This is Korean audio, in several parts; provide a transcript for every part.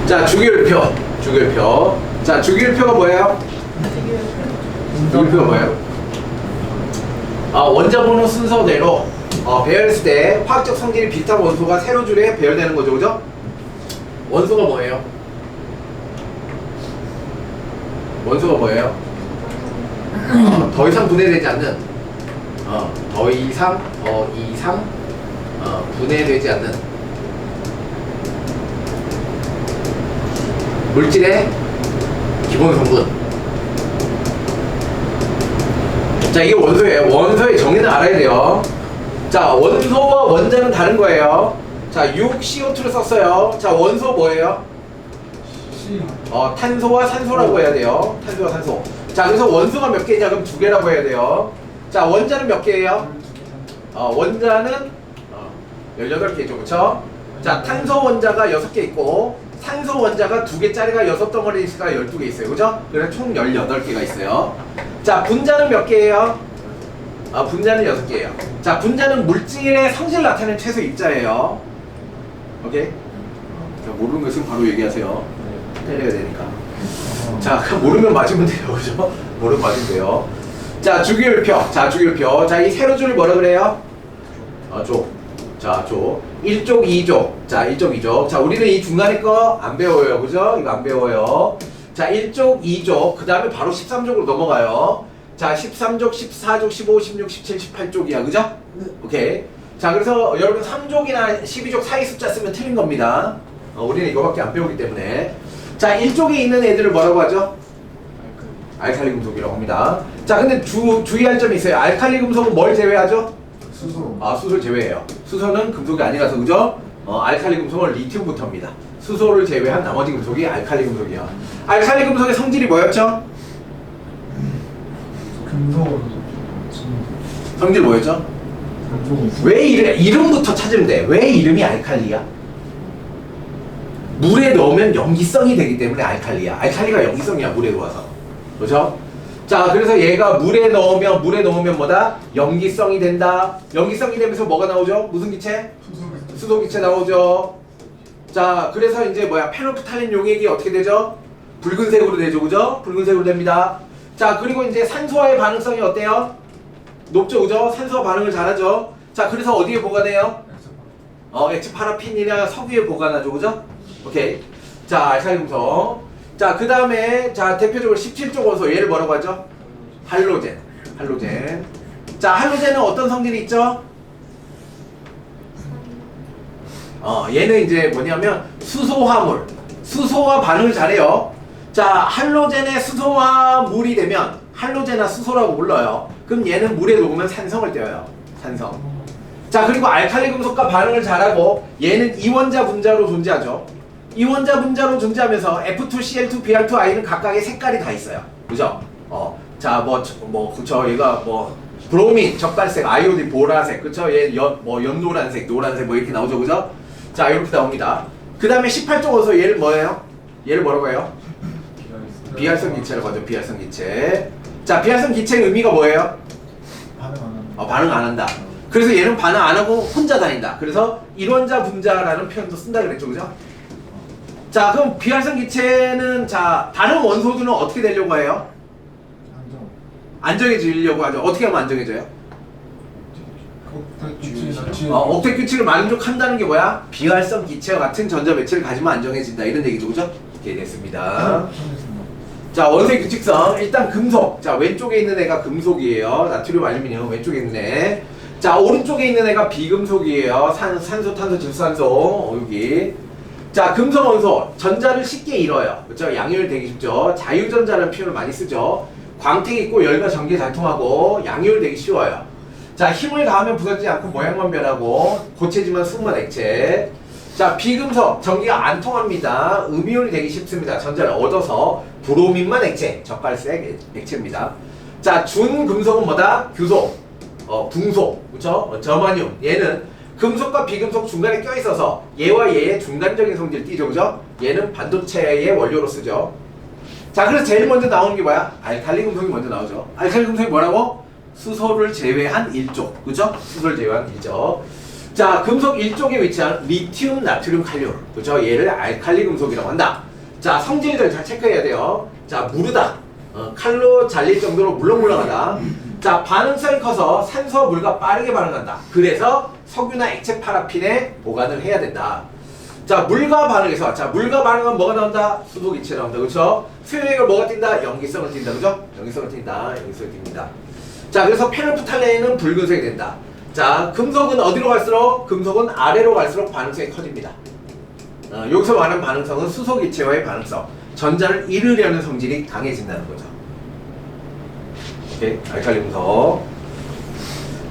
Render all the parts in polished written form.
자, 주기율표. 주기율표. 자, 주기율표가 뭐예요? 주기율표가 뭐예요? 원자번호 순서대로 배열했을 때 화학적 성질이 비슷한 원소가 세로 줄에 배열되는 거죠, 그죠? 원소가 뭐예요? 원소가 뭐예요? 더 이상 분해되지 않는 더 이상 분해되지 않는 물질의 기본 성분. 자, 이게 원소예요. 원소의 정의는 알아야 돼요. 자, 원소와 원자는 다른 거예요. 자, 6CO2를 썼어요. 자, 원소 뭐예요? 탄소와 산소라고 해야 돼요. 탄소와 산소. 자, 그래서 원소가 몇 개냐? 그럼 2개라고 해야 돼요. 자, 원자는 몇 개예요? 원자는 18개죠. 그쵸? 자, 탄소 원자가 6개 있고 산소 원자가 2개짜리가 6덩어리 있으니까 12개 있어요. 그죠? 그래서 총 18개가 있어요. 자, 분자는 몇 개예요? 분자는 6개예요. 자, 분자는 물질의 성질을 나타내는 최소 입자예요. 오케이? 자, 모르는 거 있으면 바로 얘기하세요. 때려야 되니까. 자, 모르면 맞으면 돼요. 그죠? 모르면 맞으면 돼요. 자, 주기율표. 자, 주기율표. 자, 이 세로줄을 뭐라 그래요? 조. 자, 조. 1족, 2족. 자, 1족, 2족. 자, 우리는 이 중간에 거 안 배워요. 그죠? 이거 안 배워요. 자, 1족, 2족. 그 다음에 바로 13족으로 넘어가요. 자, 13족, 14족, 15, 16, 17, 18족이야. 그죠? 네. 오케이. 자, 그래서 여러분 3족이나 12족 사이 숫자 쓰면 틀린 겁니다. 우리는 이거밖에 안 배우기 때문에. 자, 1족에 있는 애들을 뭐라고 하죠? 알칼리 금속이라고 합니다. 자, 근데 주의할 점이 있어요. 알칼리 금속은 뭘 제외하죠? 수소. 수소를 제외해요. 수소는 금속이 아니라서, 그죠? 알칼리 금속은 리튬부터입니다. 수소를 제외한 나머지 금속이 알칼리 금속이야. 알칼리 금속의 성질이 뭐였죠? 금속. 성질 뭐였죠? 왜 이름부터 찾으면 돼. 왜 이름이 알칼리야? 물에 넣으면 염기성이 되기 때문에 알칼리야. 알칼리가 염기성이야, 물에 들어와서. 그렇죠? 자, 그래서 얘가 물에 넣으면 뭐다? 염기성이 된다. 염기성이 되면서 뭐가 나오죠? 무슨 기체? 수소 기체 나오죠. 자, 그래서 이제 페놀프탈린 용액이 어떻게 되죠? 붉은색으로 되죠, 그죠? 붉은색으로 됩니다. 자, 그리고 이제 산소와의 반응성이 어때요? 높죠, 그죠? 산소와 반응을 잘하죠. 자, 그래서 어디에 보관해요? 액체 파라핀이나 석유에 보관하죠, 그죠? 오케이. 자, 알칼리 금속. 자, 그 다음에 자, 대표적으로 17족 원소, 얘를 뭐라고 하죠? 할로젠. 할로젠. 자, 할로젠은 어떤 성질이 있죠? 얘는 이제 뭐냐면 수소화물. 수소와 반응을 잘해요. 자, 할로젠의 수소와 물이 되면 할로젠화 수소라고 불러요. 그럼 얘는 물에 녹으면 산성을 떼어요. 산성. 자, 그리고 알칼리 금속과 반응을 잘하고 얘는 이원자 분자로 존재하죠. 이원자 분자로 존재하면서 F2, Cl2, Br2, I는 각각의 색깔이 다 있어요. 그죠? 자, 그쵸. 얘가 브로민, 적갈색, 아이오딘, 보라색, 그쵸? 얘 연노란색, 노란색, 이렇게 나오죠. 그죠? 자, 이렇게 나옵니다. 그 다음에 18족 원소, 얘를 뭐예요? 얘를 뭐라고 해요? 비활성 기체라고 하죠. 비활성 기체. 자, 비활성 기체의 의미가 뭐예요? 반응 안 한다. 반응 안 한다. 그래서 얘는 반응 안 하고 혼자 다닌다. 그래서 일원자 분자라는 표현도 쓴다 그랬죠. 그죠? 자, 그럼 비활성 기체는 자, 다른 원소들은 어떻게 되려고 해요? 안정해지려고 하죠. 어떻게 하면 안정해져요? 억택 규칙을 만족한다는 게 뭐야? 비활성 기체와 같은 전자 매체를 가지면 안정해진다. 이런 얘기죠. 그죠? 오케이, 됐습니다. 자, 원소의 규칙성. 일단 금속. 자, 왼쪽에 있는 애가 금속이에요. 나트륨, 알루미늄. 왼쪽에 있는 애. 자, 오른쪽에 있는 애가 비금속이에요. 산소, 탄소, 질소산소. 여기. 자, 금속 원소. 전자를 쉽게 잃어요. 그렇죠? 양효율 되기 쉽죠. 자유전자라는 표현을 많이 쓰죠. 광택이 있고 열과 전기 잘 통하고 양효율 되기 쉬워요. 자, 힘을 가하면 부서지지 않고 모양만 변하고 고체지만 숨은 액체. 자, 비금속. 전기가 안 통합니다. 음이온이 되기 쉽습니다. 전자를 얻어서 브로민만 액체. 적갈색 액체입니다. 자, 준금속은 뭐다? 규속. 붕속. 그쵸? 저마늄. 얘는 금속과 비금속 중간에 껴있어서 얘와 얘의 중간적인 성질을 띠죠. 그죠? 얘는 반도체의 원료로 쓰죠. 자, 그래서 제일 먼저 나오는 게 뭐야? 알칼리 금속이 먼저 나오죠. 알칼리 금속이 뭐라고? 수소를 제외한 1족. 그죠? 수소를 제외한 1족. 자, 금속 1쪽에 위치한 리튬, 나트륨, 칼륨. 그죠? 얘를 알칼리 금속이라고 한다. 자, 성질들 잘 체크해야 돼요. 자, 무르다. 칼로 잘릴 정도로 물렁물렁하다. 자, 반응성이 커서 산소와 물과 빠르게 반응한다. 그래서 석유나 액체 파라핀에 보관을 해야 된다. 자, 물과 반응해서, 자, 물과 반응하면 뭐가 나온다? 수소기체 나온다. 그렇죠? 수용액을 뭐가 띈다? 염기성을 띈다. 그죠? 염기성을 띈다. 염기성을 띈다. 자, 그래서 페놀프탈레인은 붉은색이 된다. 자, 금속은 어디로 갈수록? 금속은 아래로 갈수록 반응성이 커집니다. 여기서 말하는 반응성은 수소기체와의 반응성. 전자를 잃으려는 성질이 강해진다는 거죠. 오케이, 알칼리 금속.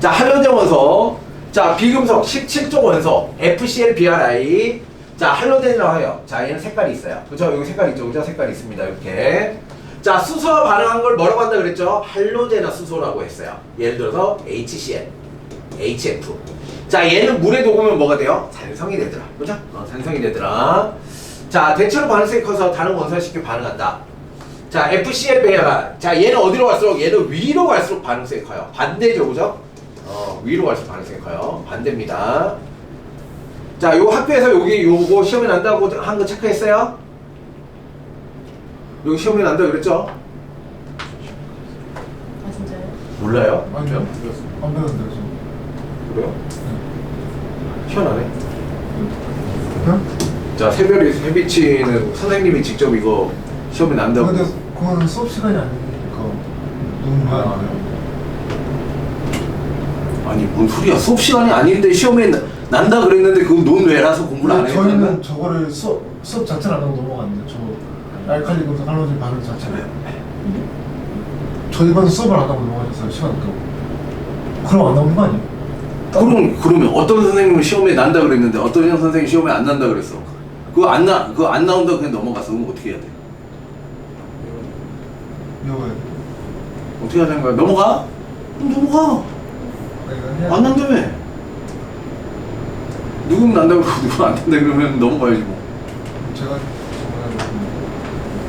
자, 할로젠 원소. 자, 비금속 17쪽 원소 FCl-BrI. 자, 할로젠이라고 해요. 자, 얘는 색깔이 있어요. 그죠? 여기 색깔 있죠? 그죠? 색깔이 있습니다. 이렇게. 자, 수소와 반응한 걸 뭐라고 한다 그랬죠? 할로제나 수소라고 했어요. 예를 들어서 HCl, HF. 자, 얘는 물에 녹으면 뭐가 돼요? 산성이 되더라. 그죠? 산성이 되더라. 자, 대체로 반응성이 커서 다른 원소와 쉽게 반응한다. 자, FCl-BrI. 자, 얘는 어디로 갈수록? 얘는 위로 갈수록 반응성이 커요. 반대죠, 그죠? 위로 갈수록 반응성이 커요. 반대입니다. 자, 요 학교에서 요거 시험에 난다고 한 거 체크했어요? 여기 시험에 난다고 그랬죠? 아 진짜요? 몰라요? 아니요. 안 배웠는데 저. 그래요? 희한하네. 네? 자, 새비치는 선생님이 직접 이거 시험에 난다고. 근데 그거는 수업 시간이 아니니까 너무 왜안 해요? 아니, 뭔 소리야. 수업 시간이 아닌데 시험에 난다 그랬는데 그건 논외라서 공부를 안 해요. 저희는 저거를 수업 자체를 안 하고 넘어갔는데 저 알칼리 금속 할로젠 반응 자체를 저희 반 수업을 안 하고 넘어가셨어요. 시간 없다고. 그럼 안 나오는 거 아니에요? 그러면 어떤 선생님은 시험에 난다 그랬는데 어떤 선생님 시험에 안 난다 그랬어. 그거 안 나온다고 그냥 넘어갔어. 그럼 어떻게 해야 돼? 이거에 어떻게 하자는 거야? 넘어가? 그럼 넘어가. 안 난다며. 누군 난다고 그러고 누군 안 난다 그러면 넘어가야지 뭐. 제가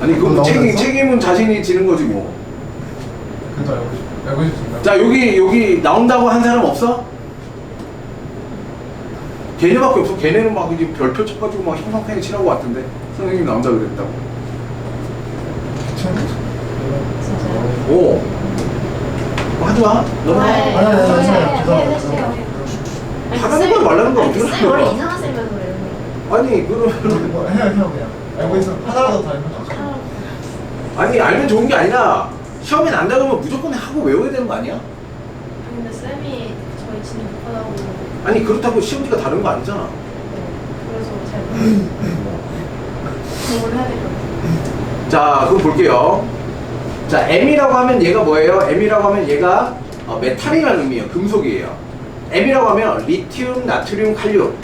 아니, 그거 나오면서? 책임은 자신이 지는 거지 뭐. 그래도 알고 싶습니다. 자, 여기 나온다고 한 사람 없어? 걔네밖에 없어. 걔네는 막 이제 별표 쳐가지고 막 형광펜 칠하고 왔던데 선생님 나온다 그랬다고. 진짜요? 오. 뭐 하지 마. 넘어가. 네. 아니, 네, 죄송해요. 하라는 건 말라는 건 어떻게 쌤 원래 해요? 이상한 쌤이라서 그래요. 아니, 그러면 뭐 해요 그냥. 알고 있어. 하나라도 다 알면 좋죠. 아니, 알면 좋은 게 아니라 시험에 난다 그러면 무조건 하고 외워야 되는 거 아니야? 근데 쌤이 저희 진입 못하다고. 아니, 그렇다고 시험지가 다른 거 아니잖아. 그래서 잘 공부를 해야 될 것 같아요. 자, 그럼 볼게요. 자, M이라고 하면 얘가 뭐예요? M이라고 하면 얘가 메탈이라는 의미예요. 금속이에요. M이라고 하면 리튬, 나트륨, 칼륨.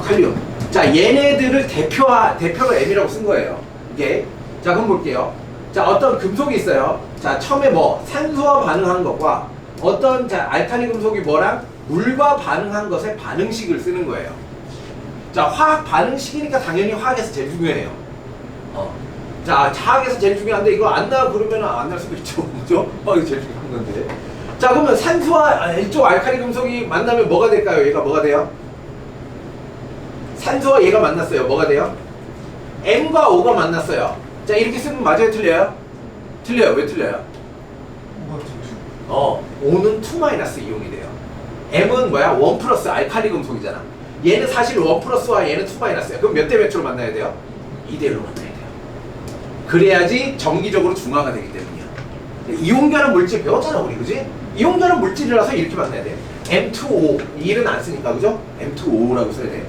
칼륨. 자, 얘네들을 대표로 M이라고 쓴 거예요. 이게. 자, 그럼 볼게요. 자, 어떤 금속이 있어요. 자, 처음에 뭐 산소와 반응하는 것과 어떤 알칼리 금속이 뭐랑 물과 반응한 것의 반응식을 쓰는 거예요. 자, 화학 반응식이니까 당연히 화학에서 제일 중요해요. 자, 화학에서 제일 중요한데 이거 안 나 그러면 안 날 수도 있죠. 그죠? 화학이 제일 중요한 건데. 자, 그러면 산소와 이쪽 알칼리 금속이 만나면 뭐가 될까요? 얘가 뭐가 돼요? 산소와 얘가 만났어요. 뭐가 돼요? M과 O가 만났어요. 자, 이렇게 쓰면 맞아요? 틀려요? 틀려요. 왜 틀려요? 뭐가 좋지? O는 2- 이온이 돼요. M은 뭐야? 1 플러스 알칼리 금속이잖아. 얘는 사실 1 플러스와 얘는 2-야. 그럼 몇 대 몇으로 만나야 돼요? 2대 1로 만나야 돼요. 그래야지 정기적으로 중화가 되기 때문이야. 이온결합 물질 배웠잖아, 우리. 그지? 이온결합 물질이라서 이렇게 만나야 돼. M2O. 이는 안 쓰니까, 그죠? M2O라고 써야 돼.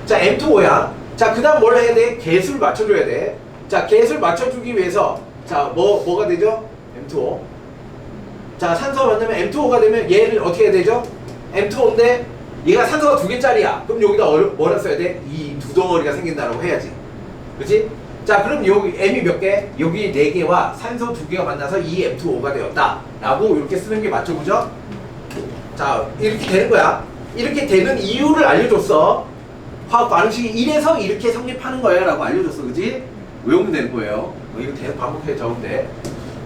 자, M2O야. 자, 그 다음 뭘 해야 돼? 개수를 맞춰줘야 돼. 자, 개수를 맞춰주기 위해서 자, 뭐가 되죠? M2O. 자, 산소가 만나면 M2O가 되면 얘를 어떻게 해야 되죠? M2O인데 얘가 산소가 2개짜리야. 그럼 여기다 뭐라 써야 돼? 이 두 덩어리가 생긴다라고 해야지. 그치? 자, 그럼 여기 M이 몇 개? 여기 4개와 산소 2개가 만나서 이 M2O가 되었다 라고 이렇게 쓰는 게 맞죠? 그죠? 자, 이렇게 되는 거야. 이렇게 되는 이유를 알려줬어. 화학 반응식이 이래서 이렇게 성립하는 거야 라고 알려줬어. 그지? 외우면 되는 거예요. 이거 계속 반복해 적으면 돼.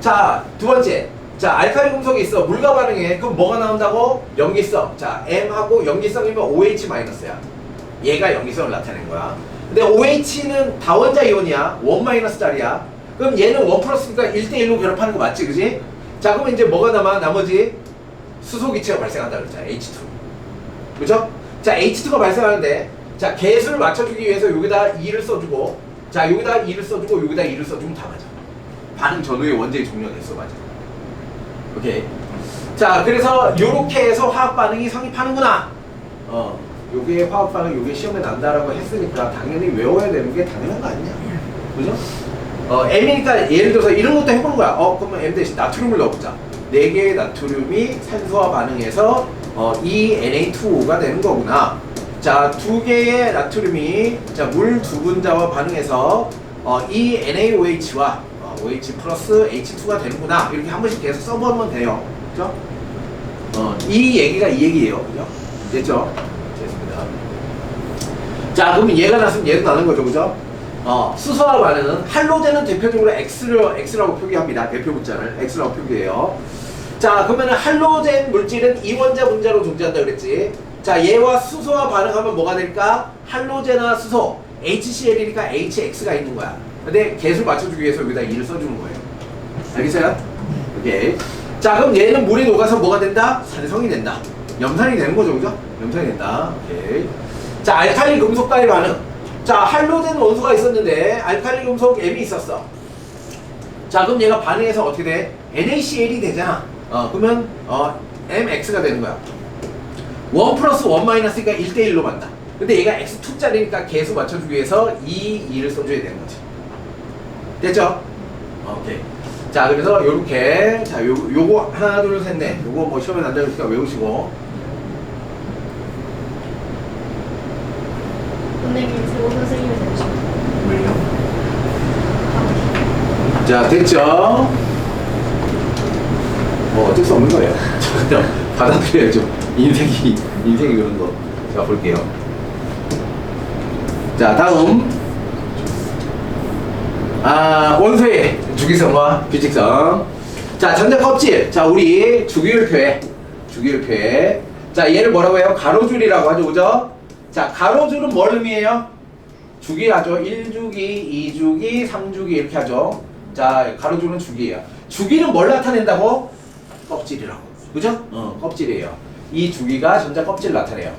자, 두 번째. 자, 알칼리 금속이 있어. 물과 반응해. 그럼 뭐가 나온다고? 염기성. 자, M하고 염기성이면 OH-야. 얘가 염기성을 나타내는 거야. 근데 OH는 다원자 이온이야. 1-짜리야. 그럼 얘는 1 플러스니까 1대1로 결합하는 거 맞지? 그지? 자, 그러면 이제 뭐가 남아? 나머지 수소기체가 발생한다 그랬잖아. H2. 그죠? 자, H2가 발생하는데, 자, 개수를 맞춰주기 위해서 여기다 2를 써주고, 자, 여기다 2를 써주고, 여기다 2를 써주면 다 맞아. 반응 전후의 원자의 종류가 됐어. 맞아. 오케이. 자, 그래서 요렇게 해서 화학 반응이 성립하는구나. 요게 화학 반응, 요게 시험에 난다라고 했으니까 당연히 외워야 되는 게 당연한 거 아니냐. 그죠? M이니까 예를 들어서 이런 것도 해보는 거야. 그러면 M 대신 나트륨을 넣어보자. 4개의 나트륨이 산소와 반응해서 ENA2O가 되는 거구나. 자, 2개의 나트륨이 물 2분자와 반응해서 ENaOH와 OH 플러스 H2가 되는구나. 이렇게 한 번씩 계속 써보면 돼요. 그죠? 이 얘기가 이 얘기예요. 그죠? 됐죠? 됐습니다. 자, 그러면 얘가 났으면 얘도 나는 거죠. 그죠? 수소와 반응은 할로젠은 대표적으로 X라고 표기합니다. 대표 문자를 X라고 표기해요. 자, 그러면 할로젠 물질은 이원자 분자로 존재한다 그랬지. 자, 얘와 수소와 반응하면 뭐가 될까? 할로젠과 수소 HCl이니까 HX가 있는 거야. 근데 개수를 맞춰주기 위해서 여기다 2를 써주는 거예요. 알겠어요? 오케이. 자, 그럼 얘는 물이 녹아서 뭐가 된다? 산성이 된다. 염산이 되는 거죠, 그죠? 염산이 된다. 오케이. 자, 알칼리 금속과의 반응. 자, 할로젠 원소가 있었는데 알칼리 금속 M이 있었어. 자, 그럼 얘가 반응해서 어떻게 돼? NaCl이 되잖아. 그러면 MX가 되는 거야. 1 플러스 1-니까 1대1로 만다. 근데 얘가 X2짜리니까 개수 맞춰주기 위해서 2를 써줘야 되는 거지. 됐죠? 오케이. 자, 그래서 요렇게 자, 요거 하나 둘 셋 넷 요거 뭐 시험에 난다 그러니까 외우시고. 선생님, 세호 선생님이 되고 싶어요. 왜요? 자, 됐죠? 뭐 어쩔 수 없는 거예요. 저 받아들여야죠. 인생이 그런 거. 자, 볼게요. 자, 다음. 원소의 주기성과 규칙성. 자, 전자 껍질. 자, 우리 주기율표에. 자, 얘를 뭐라고 해요? 가로줄이라고 하죠. 그죠? 자, 가로줄은 뭘 의미해요? 주기 하죠. 1주기, 2주기, 3주기 이렇게 하죠. 자, 가로줄은 주기예요. 주기는 뭘 나타낸다고? 껍질이라고. 그죠? 껍질이에요. 이 주기가 전자 껍질 나타내요.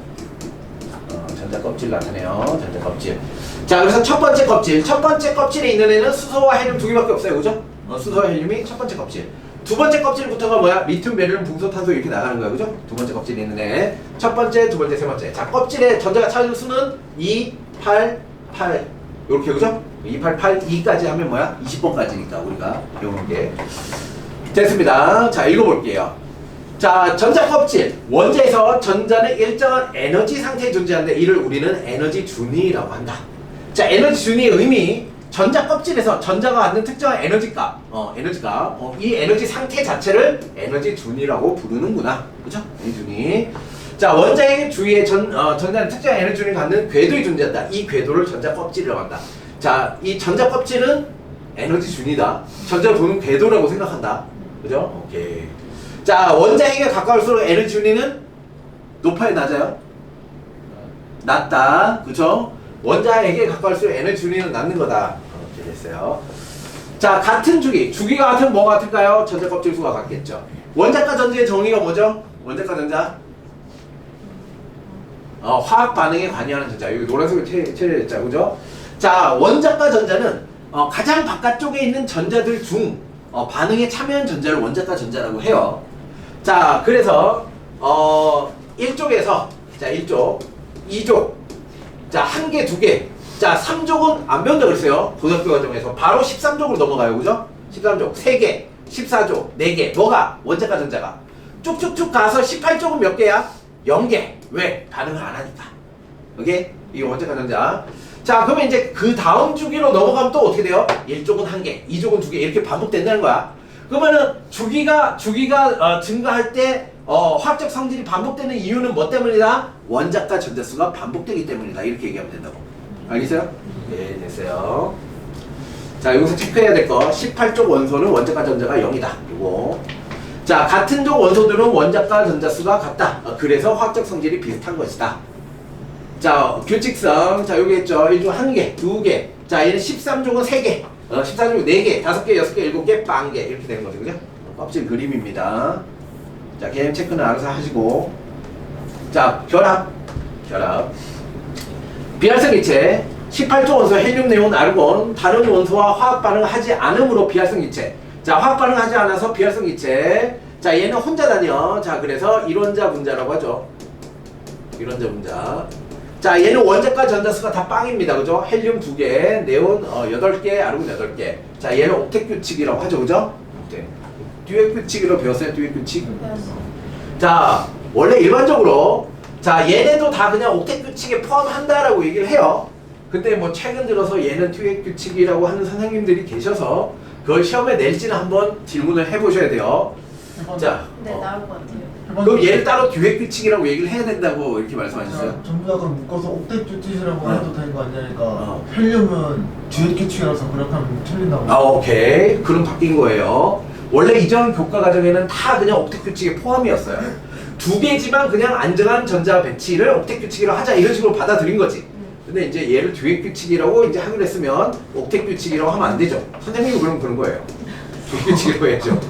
전자 껍질 나타내요. 전자 껍질. 자, 그래서 첫 번째 껍질에 있는 애는 수소와 헬륨 두 개밖에 없어요. 그죠? 수소와 헬륨이 첫 번째 껍질. 두 번째 껍질부터가 뭐야? 리튬, 베릴륨, 붕소, 탄소 이렇게 나가는 거야. 그죠? 두 번째 껍질에 있는 애. 첫 번째, 두 번째, 세 번째. 자, 껍질에 전자가 차지하는 수는 2, 8, 8. 요렇게, 그죠? 2, 8, 8, 2까지 하면 뭐야? 20번까지니까 우리가 배우는 게. 됐습니다. 자, 읽어볼게요. 자, 전자 껍질. 원자에서 전자는 일정한 에너지 상태에 존재하는데 이를 우리는 에너지 준위라고 한다. 자, 에너지 준위의 의미. 전자 껍질에서 전자가 갖는 특정한 에너지값, 이 에너지 상태 자체를 에너지 준위라고 부르는구나. 그죠? 에너지 준위. 자, 원자의 주위에 전자는 특정한 에너지 준위를 갖는 궤도에 존재한다. 이 궤도를 전자 껍질이라고 한다. 자, 이 전자 껍질은 에너지 준위다. 전자가 도는 궤도라고 생각한다. 그죠? 오케이. 자, 원자에게 가까울수록 에너지 준위는 높아요, 낮아요? 낮다. 그죠? 원자에게 가까울수록 에너지 준위는 낮는 거다. 이렇게 됐어요. 자, 같은 주기가 같으면 뭐가 같을까요? 전자 껍질 수가 같겠죠. 원자과 전자의 정의가 뭐죠? 원자과 전자? 화학 반응에 관여하는 전자. 여기 노란색으로 칠해졌죠. 그죠? 자, 원자과 전자는 가장 바깥쪽에 있는 전자들 중 반응에 참여한 전자를 원자과 전자라고 해요. 자, 그래서 1족에서 자, 1족, 2족, 자, 1개, 2개, 자, 3족은 안 배운다 그랬어요. 고등학교 과정에서 바로 13족으로 넘어가요. 그죠? 13족, 3개, 14족, 4개. 뭐가? 원자과 전자가 쭉쭉쭉 가서 18족은 몇 개야? 0개. 왜? 반응을 안 하니까. 오케이? 이게 원자과 전자. 자, 그러면 이제 그 다음 주기로 넘어가면 또 어떻게 돼요? 1족은 1개, 2족은 2개 이렇게 반복된다는 거야. 그러면은 주기가 증가할 때 화학적 성질이 반복되는 이유는 뭐 때문이다? 원자과 전자수가 반복되기 때문이다. 이렇게 얘기하면 된다고. 알겠어요? 네, 됐어요. 자, 여기서 체크해야 될 거 18쪽 원소는 원자과 전자가 0이다. 요거. 자, 같은 종 원소들은 원자과 전자수가 같다. 그래서 화학적 성질이 비슷한 것이다. 자, 규칙성. 자, 여기 있죠. 1종 1개, 2개. 자, 얘는 13종은 3개. 14종은 4개, 5개, 6개, 7개, 빵개. 이렇게 되는 거죠. 그죠? 껍질 그림입니다. 자, 개념 체크는 알아서 하시고. 자, 결합. 비활성 기체. 18조 원소 헬륨, 네온, 아르곤. 다른 원소와 화학 반응을 하지 않으므로 비활성 기체. 자, 화학 반응을 하지 않아서 비활성 기체. 자, 얘는 혼자 다녀. 자, 그래서 일원자 분자라고 하죠. 일원자 분자. 자, 얘는 원자과 전자수가 다 빵입니다. 그죠? 헬륨 2개, 네온 8개, 아르곤 8개. 자, 얘는 옥텟 규칙이라고 하죠. 그죠? 듀엣 규칙으로 배웠어요. 듀엣 규칙. 자, 원래 일반적으로 자, 얘네도 다 그냥 옥텟 규칙에 포함한다라고 얘기를 해요. 근데 뭐 최근 들어서 얘는 듀엣 규칙이라고 하는 선생님들이 계셔서 그걸 시험에 낼지는 한번 질문을 해보셔야 돼요. 자, 네, 나올 것 같아요. 그럼 얘를 따로 듀엣 규칙이라고 얘기를 해야 된다고 이렇게 말씀하셨어요? 전부 다 그럼 묶어서 옥텟 규칙이라고 해도 되는 거 아니냐니까. 어. 헬륨은 듀엣 규칙이라서 그렇게 하면 틀린다고. 아, 오케이. 그럼 바뀐 거예요. 원래 이전 교과 과정에는 다 그냥 옥텟 규칙에 포함이었어요. 2개지만 그냥 안정한 전자 배치를 옥텟 규칙이라고 하자 이런 식으로 받아들인 거지. 근데 이제 얘를 듀엣 규칙이라고 이제 하기로 했으면 옥텟 규칙이라고 하면 안 되죠. 선생님이 그럼 그런 거예요. 듀엣 규칙이라고 해야죠.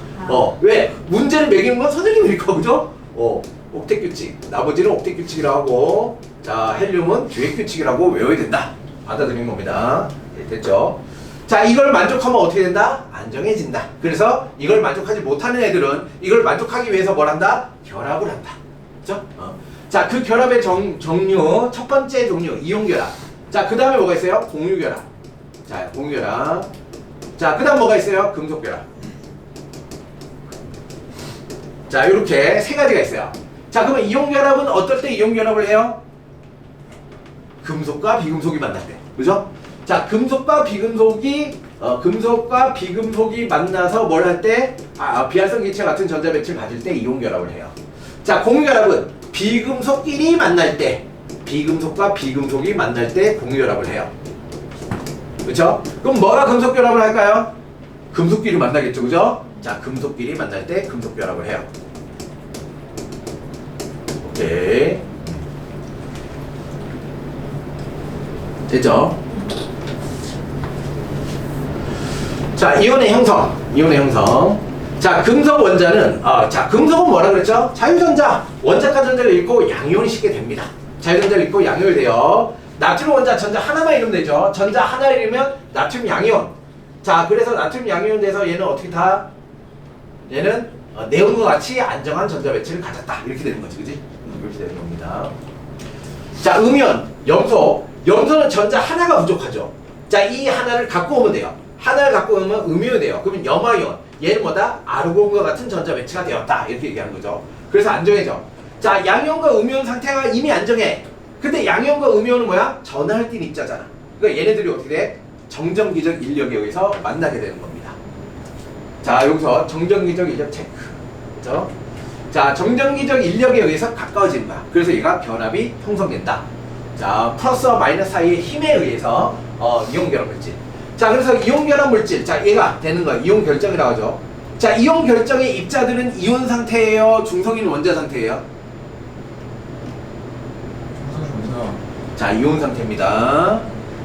왜? 문제를 매기는 건 선생님이니까, 그죠? 옥텟 규칙. 나머지는 옥텟 규칙이라고 하고, 자, 헬륨은 듀엣 규칙이라고 외워야 된다. 받아들인 겁니다. 네, 됐죠? 자, 이걸 만족하면 어떻게 된다? 안정해진다. 그래서 이걸 만족하지 못하는 애들은 이걸 만족하기 위해서 뭘 한다? 결합을 한다. 그죠? 자, 그 결합의 종류, 첫 번째 종류, 이온결합. 자, 그 다음에 뭐가 있어요? 공유결합. 자, 공유결합. 자, 그 다음 뭐가 있어요? 금속결합. 자, 이렇게 세 가지가 있어요. 자, 그러면 이온결합은 어떨 때 이온결합을 해요? 금속과 비금속이 만날 때. 그죠? 자, 금속과 비금속이 만나서 뭘 할 때? 비활성 기체 같은 전자 배치를 가질 때 이온결합을 해요. 자, 공유결합은 비금속끼리 만날 때, 비금속과 비금속이 만날 때 공유결합을 해요. 그렇죠? 그럼 뭐가 금속결합을 할까요? 금속끼리 만나겠죠, 그죠? 자, 금속끼리 만날 때 금속결합을 해요. 오케이. 됐죠? 자, 이온의 형성. 자, 금속 원자는, 자, 금속은 뭐라 그랬죠? 자유전자. 원자과 전자를 읽고 양이온이 싣게 됩니다. 자유전자를 읽고 양이온이 돼요. 나트륨 원자 전자 하나만 읽으면 되죠. 전자 하나 읽으면 나트륨 양이온. 자, 그래서 나트륨 양이온 돼서 얘는 어떻게 다? 얘는 네온과 같이 안정한 전자 배치를 가졌다. 이렇게 되는 거지, 그지? 이렇게 되는 겁니다. 자, 음이온, 염소. 염소는 전자 하나가 부족하죠. 자, 이 하나를 갖고 오면 돼요. 하나를 갖고 오면 음이온이 돼요. 그러면 염화이온. 얘는 뭐다? 아르곤과 같은 전자 배치가 되었다. 이렇게 얘기하는 거죠. 그래서 안정해져. 자, 양이온과 음이온 상태가 이미 안정해. 근데 양이온과 음이온은 뭐야? 전하를 띤 입자잖아. 그러니까 얘네들이 어떻게 돼? 정전기적 인력에 의해서 만나게 되는 겁니다. 자, 여기서 정전기적 인력 체크. 그죠? 자, 정전기적 인력에 의해서 가까워지는 거야. 그래서 얘가 결합이 형성된다. 자, 플러스와 마이너스 사이의 힘에 의해서 이온 결합 물질. 자, 그래서 이온 결합 물질. 자, 얘가 되는 거야. 이온 결정이라고 하죠. 자, 이온 결정의 입자들은 이온 상태예요? 중성인 원자 상태예요? 자, 이온 상태입니다.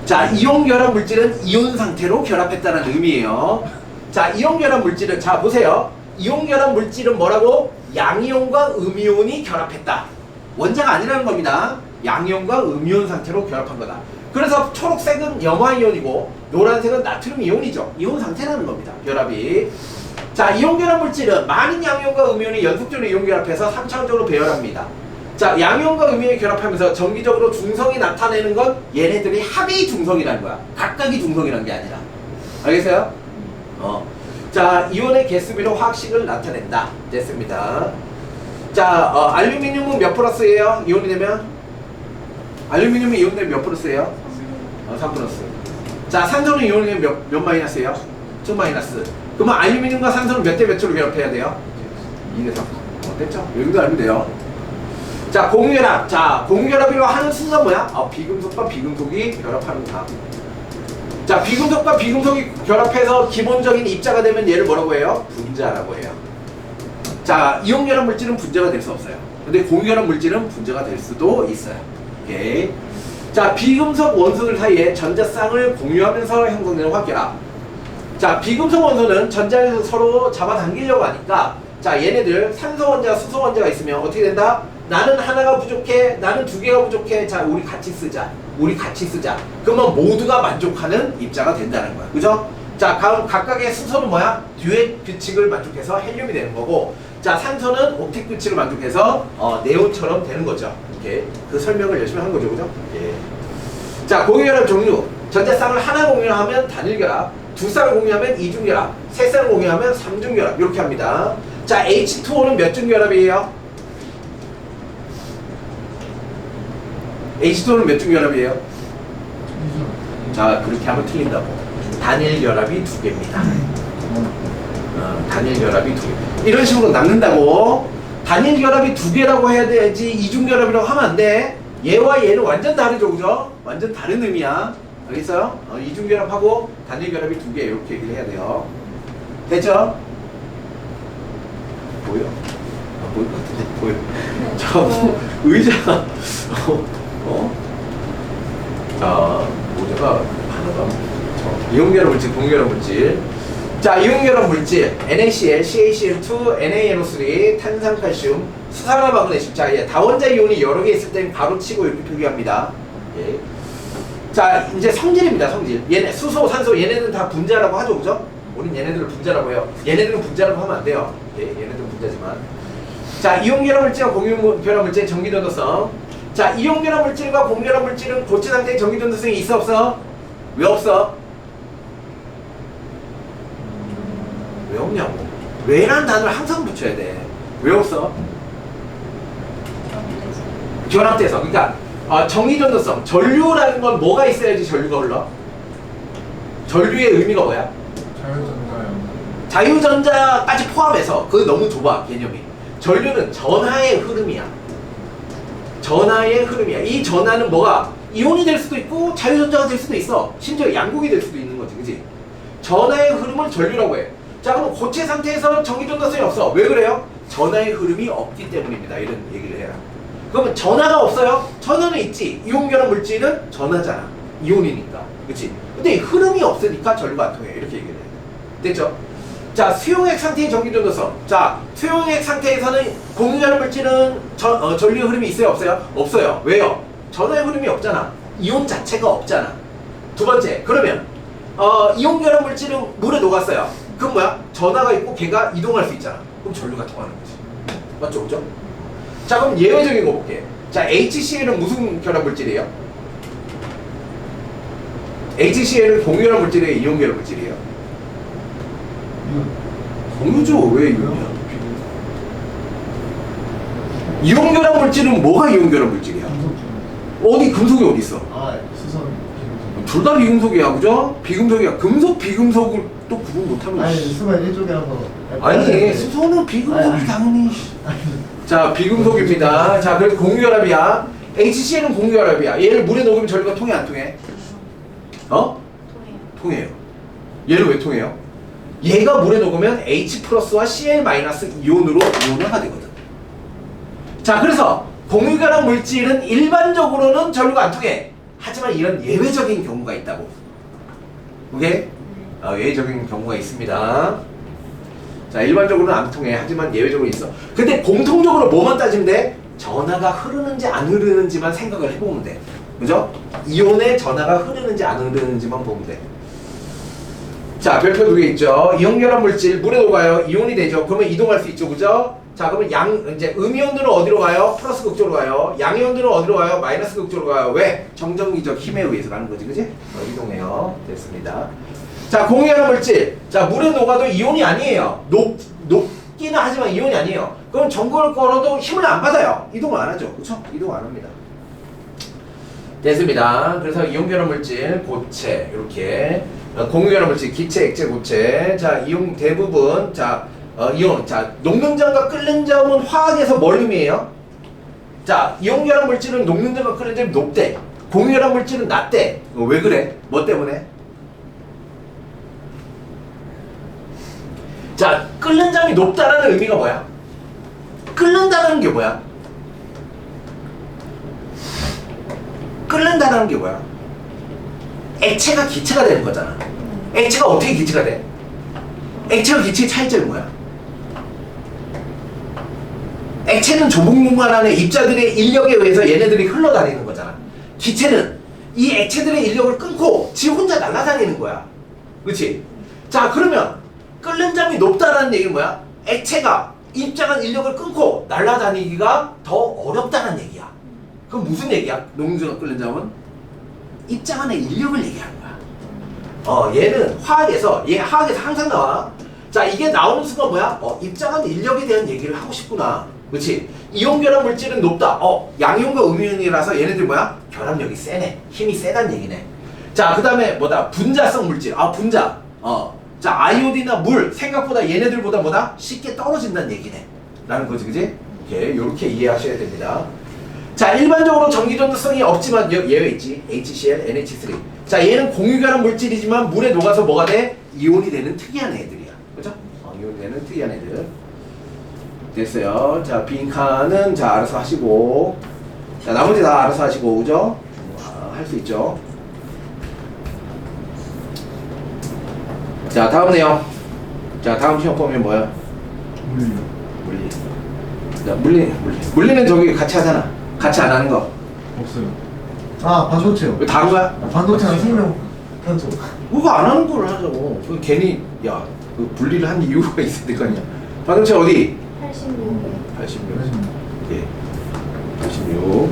자, 이온 결합 물질은 이온 상태로 결합했다는 의미예요. 자, 이온 결합 물질은, 자, 보세요. 이온 결합 물질은 뭐라고? 양이온과 음이온이 결합했다. 원자가 아니라는 겁니다. 양이온과 음이온 상태로 결합한 거다. 그래서 초록색은 염화이온이고 노란색은 나트륨 이온이죠. 이온 상태라는 겁니다. 결합이. 자, 이온 결합 물질은 많은 양이온과 음이온이 연속적으로 이온 결합해서 3차원적으로 배열합니다. 자, 양이온과 음이온이 결합하면서 정기적으로 중성이 나타내는 건 얘네들이 합이 중성이라는 거야. 각각이 중성이라는 게 아니라. 알겠어요? 자, 이온의 개수비로 화학식을 나타낸다. 됐습니다. 자, 알루미늄은 몇 플러스예요? 이온이 되면? 알루미늄이 이온 되면 몇 플러스예요? 3 플러스. 자, 산소는 이온이 되면 몇 마이너스예요? 2 마이너스. 그러면 알루미늄과 산소는 몇 대 몇으로 결합해야 돼요? 2대 3. 됐죠? 여기도 알면 돼요. 자, 공유결합. 자, 공유결합이라고 하는 순간 뭐야? 비금속과 비금속이 결합하는구나. 자, 비금속과 비금속이 결합해서 기본적인 입자가 되면 얘를 뭐라고 해요? 분자라고 해요. 자, 자, 이용결합 물질은 분자가 될 수 없어요. 근데 공유결합 물질은 분자가 될 수도 있어요. 오케이. 자, 비금속 원소들 사이에 전자쌍을 공유하면서 형성되는 화결합. 자, 비금속 원소는 전자를 서로 잡아당기려고 하니까, 자, 얘네들 산소 원자, 수소 원자가 있으면 어떻게 된다? 나는 하나가 부족해, 나는 두 개가 부족해. 자, 우리 같이 쓰자. 우리 같이 쓰자. 그러면 모두가 만족하는 입자가 된다는 거야. 그죠? 자, 각각의 수소는 뭐야? 듀엣 규칙을 만족해서 헬륨이 되는 거고, 자, 산소는 옥텟 규칙을 만족해서 네온처럼 되는 거죠. 이렇게 그 설명을 열심히 한 거죠, 그죠? 예. 자, 공유결합 종류. 전자쌍을 하나 공유하면 단일결합, 두 쌍을 공유하면 이중결합, 세 쌍을 공유하면 삼중결합. 이렇게 합니다. 자, H2O는 몇 중결합이에요? H2O는 몇 중결합이에요? 자, 그렇게 하면 틀린다고. 단일결합이 두 개입니다. 단일결합이 두 개. 이런 식으로 남는다고. 단일결합이 두 개라고 해야 되지 이중결합이라고 하면 안 돼. 얘와 얘는 완전 다르죠, 그죠? 완전 다른 의미야. 알겠어요? 이중결합하고 단일결합이 두 개 이렇게 얘기를 해야 돼요. 됐죠? 보여? 보일 것 같은데? 보여. 저 의자 자, 모자가 하나가 이용결합 물질, 공유결합 물질. 자, 이용결합 물질 NaCl, CaCl2, NaNO3, 탄산칼슘, 수산화 마그네슘. 자, 예, 다원자 이온이 여러 개 있을 땐 바로 치고 이렇게 표기합니다. 예. 자, 이제 성질입니다. 성질. 얘네 수소, 산소 얘네들은 다 분자라고 하죠, 그죠? 우린 얘네들을 분자라고 해요. 얘네들은 분자라고 하면 안 돼요. 예, 얘네들은 분자지만. 자, 이용결합 물질과 공유결합 물질의 전기전도성. 자, 이용결합 물질과 공유결합 물질은 고체 상태의 전기전도성이 있어 없어? 왜 없어? 왜 없냐고. 왜라는 단어를 항상 붙여야 돼. 왜 없어? 결합돼서. 그러니까 전기전도성. 전류라는 건 뭐가 있어야지 전류가 흘러? 전류의 의미가 뭐야? 자유전자요. 자유전자까지 포함해서. 그거 너무 좁아, 개념이. 전류는 전하의 흐름이야. 전하의 흐름이야. 이 전하는 뭐가? 이온이 될 수도 있고 자유전자가 될 수도 있어. 심지어 양극이 될 수도 있는 거지, 그지? 전하의 흐름을 전류라고 해. 자, 그럼 고체 상태에서 전기전도성이 없어. 왜 그래요? 전하의 흐름이 없기 때문입니다. 이런 얘기를 해라. 그러면 전하가 없어요? 전하는 있지. 이온결합 물질은 전하잖아. 이온이니까. 그치? 근데 흐름이 없으니까 전류가 안 통해. 이렇게 얘기를 해. 됐죠? 자, 수용액 상태의 전기전도성. 자, 수용액 상태에서는 공유결합 물질은 전류의 흐름이 있어요? 없어요? 없어요. 왜요? 전하의 흐름이 없잖아. 이온 자체가 없잖아. 두 번째, 그러면 이온결합 물질은 물에 녹았어요. 그럼 뭐야? 전하가 있고 걔가 이동할 수 있잖아. 그럼 전류가 통하는 거지. 맞죠? 그죠? 자, 그럼 예외적인 거 볼게. 자, HCl은 무슨 결합 물질이에요? HCl은 공유결합 물질이에요? 이온결합 물질이에요? 공유죠. 왜 이온이야? 이온결합 물질은 뭐가 이온결합 물질이야? 어디 금속이 어디 있어? 수선 비금속. 둘 다 비금속이야, 그죠? 비금속이야. 금속, 비금속을 또 구분 못하면. 아니, 수만 일종이라서. 아니, 수소는 비금속이 당연히. 자, 비금속입니다. 자, 그래서 공유결합이야. HCl은 공유결합이야. 얘를 물에 녹이면 전류가 통해, 안 통해? 통해요. 통해요. 얘를 왜 통해요? 얘가 물에 녹으면 H+와 Cl- 이온으로 이온화가 되거든. 자, 그래서 공유결합 물질은 일반적으로는 전류가 안 통해. 하지만 이런 예외적인 경우가 있다고. 오케이? 예외적인 경우가 있습니다. 자, 일반적으로는 안 통해. 하지만 예외적으로 있어. 근데 공통적으로 뭐만 따지면 돼? 전하가 흐르는지 안 흐르는지만 생각을 해보면 돼. 그죠? 이온의 전하가 흐르는지 안 흐르는지만 보면 돼. 자, 별표 두 개 있죠. 이온결합 물질 물에 녹아요. 이온이 되죠. 그러면 이동할 수 있죠. 그죠? 자, 그러면 이제 음이온들은 어디로 가요? 플러스 극쪽으로 가요. 양이온들은 어디로 가요? 마이너스 극쪽으로 가요. 왜? 정전기적 힘에 의해서 가는 거지. 그지? 이동해요. 됐습니다. 자, 공유결합 물질. 자, 물에 녹아도 이온이 아니에요. 녹기는 하지만 이온이 아니에요. 그럼 전구를 걸어도 힘을 안 받아요. 이동을 안 하죠. 그쵸? 이동 안 합니다. 됐습니다. 그래서 이온결합 물질, 고체, 이렇게. 공유결합 물질, 기체, 액체, 고체. 자, 이온 대부분, 자, 이온. 자, 녹는 점과 끓는 점은 화학에서 뭘 의미해요? 자, 이온결합 물질은 녹는 점과 끓는 점이 높대. 공유결합 물질은 낮대. 왜 그래? 뭐 때문에? 자, 끓는 점이 높다라는 의미가 뭐야? 끓는다는 게 뭐야? 끓는다는 게 뭐야? 액체가 기체가 되는 거잖아. 액체가 어떻게 기체가 돼? 액체와 기체의 차이점이 뭐야? 액체는 좁은 공간 안에 입자들의 인력에 의해서 얘네들이 흘러다니는 거잖아. 기체는 이 액체들의 인력을 끊고 지 혼자 날아다니는 거야. 그치? 자, 그러면 끓는 점이 높다는 얘기는 뭐야? 액체가 입자간 인력을 끊고 날아다니기가 더 어렵다는 얘기야. 그럼 무슨 얘기야? 농도가 끓는 점은? 입자간의 인력을 얘기하는 거야. 얘는 화학에서 항상 나와. 자, 이게 나오는 순간 뭐야? 입자간 인력에 대한 얘기를 하고 싶구나. 그렇지? 이온 결합 물질은 높다. 양이온과 음이온이라서 얘네들 뭐야? 결합력이 세네. 힘이 세단 얘기네. 자, 그 다음에 뭐다? 분자성 물질. 분자. 자, 아이오딘이나 물 생각보다 얘네들보다 뭐다? 쉽게 떨어진다는 얘기네. 라는 거지, 그지? 요렇게 이해하셔야 됩니다. 자, 일반적으로 전기 전도성이 없지만 예외 있지. HCl, NH3. 자, 얘는 공유결합 물질이지만 물에 녹아서 뭐가 돼? 이온이 되는 특이한 애들이야. 그죠? 이온이 되는 특이한 애들. 됐어요. 자, 빈칸은 자, 알아서 하시고. 자, 나머지 다 알아서 하시고, 그죠? 할 수 있죠. 자, 다음 내용. 자, 다음 시험 보면 뭐야? 물리. 자, 물리는 저기 같이 하잖아. 같이 안 하는 거. 없어요. 반도체요. 왜 다른 거야? 반도체랑 생명 탄소. 그거 안 하는 걸 하자고. 그 괜히, 그 분리를 한 이유가 있어야 될 거 아니야. 반도체 어디? 86에 86. 예. 86.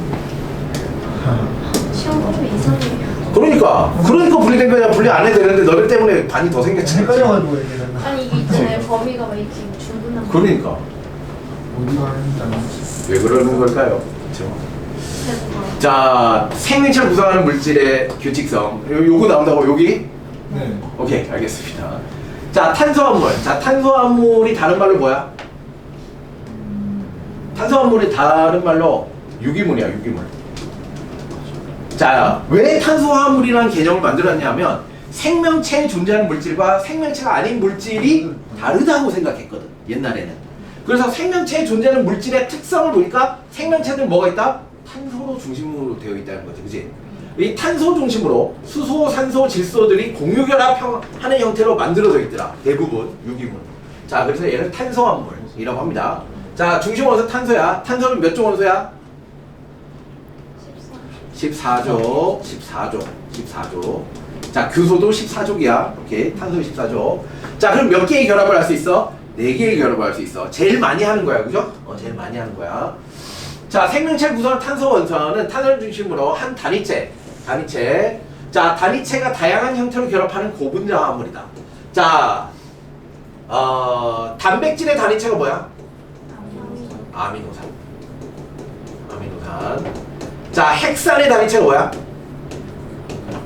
시험 보면 이상해요. 그러니까 분리된 거냐. 분리 안 해도 되는데 너네 때문에 반이 더 생겼지. 헷갈려가지고 얘기했나. 아니 이게 있잖아요. 범위가 왜 이렇게 중분한 거. 그러니까. 어디가 하는지 알지. 왜 그러는 걸까요? 그렇죠. 그래서 자, 생명체를 구성하는 물질의 규칙성. 요거 나온다고 여기? 네. 오케이, 알겠습니다. 자, 탄소화물. 자, 탄소화물이 다른 말로 뭐야? 탄소화물이 다른 말로 유기물이야, 유기물. 자, 왜 탄소화물이라는 개념을 만들었냐면 생명체에 존재하는 물질과 생명체가 아닌 물질이 다르다고 생각했거든, 옛날에는. 그래서 생명체에 존재하는 물질의 특성을 보니까 생명체들 뭐가 있다? 탄소로 중심으로 되어 있다는 거지, 그치? 이 탄소 중심으로 수소, 산소, 질소들이 공유결합하는 형태로 만들어져 있더라, 대부분 유기물. 자, 그래서 얘를 탄소화물이라고 합니다. 자, 중심 원소 탄소야. 탄소는 몇 종 원소야? 14족. 자, 규소도 14족이야. 오케이. 탄소 14족. 자, 그럼 몇 개의 결합을 할 수 있어? 4개의 결합을 할 수 있어. 제일 많이 하는 거야. 그죠? 제일 많이 하는 거야. 자, 생명체를 구성하는 탄소 원소는 탄소를 중심으로 한 단위체. 자, 단위체가 다양한 형태로 결합하는 고분자 화합물이다. 자, 단백질의 단위체가 뭐야? 아미노산. 자, 핵산의 단위체가 뭐야?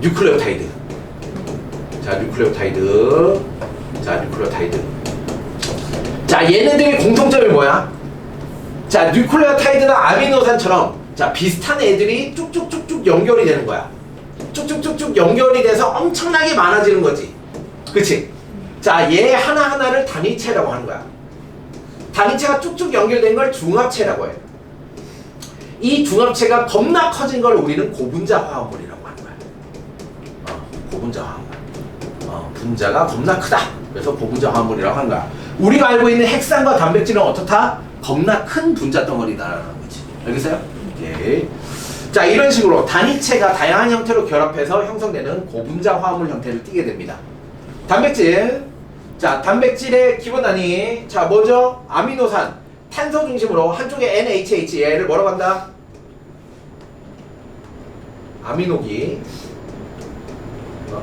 뉴클레오타이드. 자, 뉴클레오타이드. 자, 얘네들의 공통점이 뭐야? 자, 뉴클레오타이드나 아미노산처럼 자, 비슷한 애들이 쭉쭉쭉쭉 연결이 되는 거야. 쭉쭉쭉쭉 연결이 돼서 엄청나게 많아지는 거지. 그치? 자, 얘 하나하나를 단위체라고 하는 거야. 단위체가 쭉쭉 연결된 걸 중합체라고 해. 이 중합체가 겁나 커진 걸 우리는 고분자 화합물이라고 하는 거야. 고분자 화합물. 분자가 겁나 크다. 그래서 고분자 화합물이라고 하는 거야. 우리가 알고 있는 핵산과 단백질은 어떻다? 겁나 큰 분자 덩어리다라는 거지. 알겠어요? 오케이. 자, 이런 식으로 단위체가 다양한 형태로 결합해서 형성되는 고분자 화합물 형태를 띠게 됩니다. 단백질. 자, 단백질의 기본 단위. 자, 뭐죠? 아미노산. 탄소 중심으로 한쪽에 NHH 얘를 뭐라고 한다? 아미노기.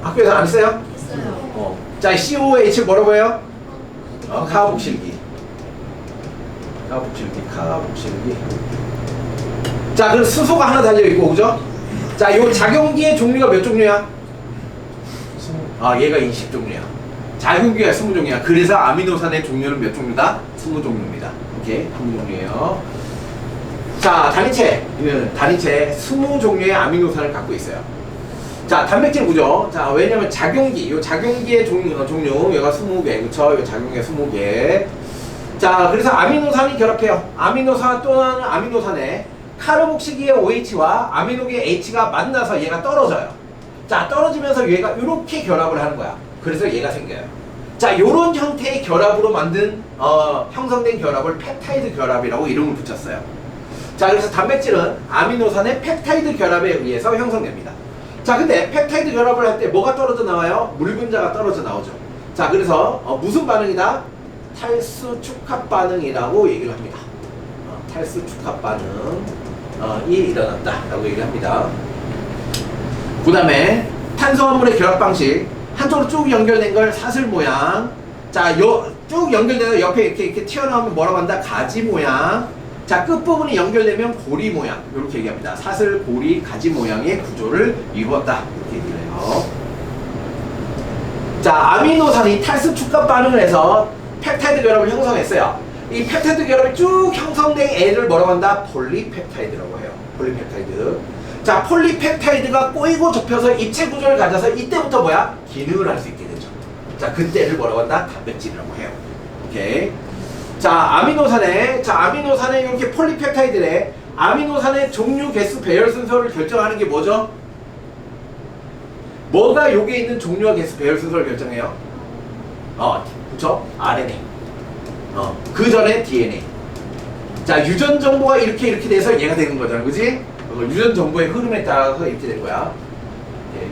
학교에서 안 했어요? 했어요. 자, COH 뭐라고 해요? 카복실기. 자, 그럼 수소가 하나 달려있고, 그죠? 자, 요 작용기의 종류가 몇 종류야? 얘가 20종류야. 작용기가 20종류야. 그래서 아미노산의 종류는 몇 종류다? 20종류입니다. 오케이, 20종류예요. 자, 단위체. 이거는 단위체 20종류의 아미노산을 갖고 있어요. 자, 단백질 구조. 자, 왜냐면 작용기. 요 작용기의 종류, 얘가 20개. 그쵸? 요 작용기 20개. 자, 그래서 아미노산이 결합해요. 아미노산 또는 아미노산에 카르복시기의 OH와 아미노기의 H가 만나서 얘가 떨어져요. 자, 떨어지면서 얘가 이렇게 결합을 하는 거야. 그래서 얘가 생겨요. 자, 요런 형태의 결합으로 만든 형성된 결합을 펩타이드 결합이라고 이름을 붙였어요. 자, 그래서 단백질은 아미노산의 펩타이드 결합에 의해서 형성됩니다. 자, 근데 펩타이드 결합을 할 때 뭐가 떨어져 나와요? 물 분자가 떨어져 나오죠. 자, 그래서 무슨 반응이다? 탈수 축합 반응이라고 얘기를 합니다. 탈수 축합 반응이 일어났다라고 얘기를 합니다. 그 다음에 탄수화물의 결합 방식, 한쪽으로 쭉 연결된 걸 사슬 모양. 자, 쭉 연결돼서 옆에 이렇게 튀어나오면 뭐라고 한다? 가지 모양. 자, 끝부분이 연결되면 고리 모양. 이렇게 얘기합니다. 사슬, 고리, 가지 모양의 구조를 이루었다. 이렇게 얘기를 해요. 자, 아미노산이 탈수 축합 반응을 해서 펩타이드 결합을 형성했어요. 이 펩타이드 결합이 쭉 형성된 애를 뭐라고 한다? 폴리펩타이드라고 해요. 폴리펩타이드. 자, 폴리펩타이드가 꼬이고 접혀서 입체 구조를 가져서 이때부터 뭐야? 기능을 할 수 있게 되죠. 자, 그때를 뭐라고 한다? 단백질이라고 해요. 오케이. 자, 아미노산에 이렇게 폴리펩타이드에 아미노산의 종류, 개수, 배열 순서를 결정하는 게 뭐죠? 뭐가 여기에 있는 종류와 개수, 배열 순서를 결정해요? 그쵸? RNA. 그 전에 DNA. 자, 유전 정보가 이렇게 돼서 얘가 되는 거잖아, 그지? 유전 정보의 흐름에 따라서 이렇게 된 거야. 예.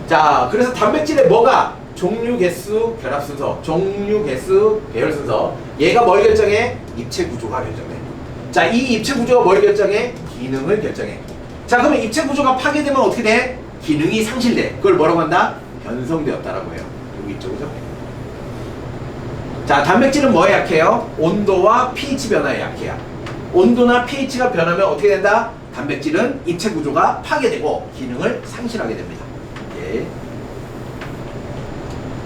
자, 그래서 단백질에 뭐가? 종류, 개수, 결합 순서, 종류, 개수, 배열 순서. 얘가 뭘 결정해? 입체 구조가 결정해. 자, 이 입체 구조가 뭘 결정해? 기능을 결정해. 자, 그러면 입체 구조가 파괴되면 어떻게 돼? 기능이 상실돼. 그걸 뭐라고 한다? 변성되었다라고 해요. 여기 있죠, 그죠? 자, 단백질은 뭐에 약해요? 온도와 pH 변화에 약해요. 온도나 pH가 변하면 어떻게 된다? 단백질은 입체 구조가 파괴되고 기능을 상실하게 됩니다. 오케이.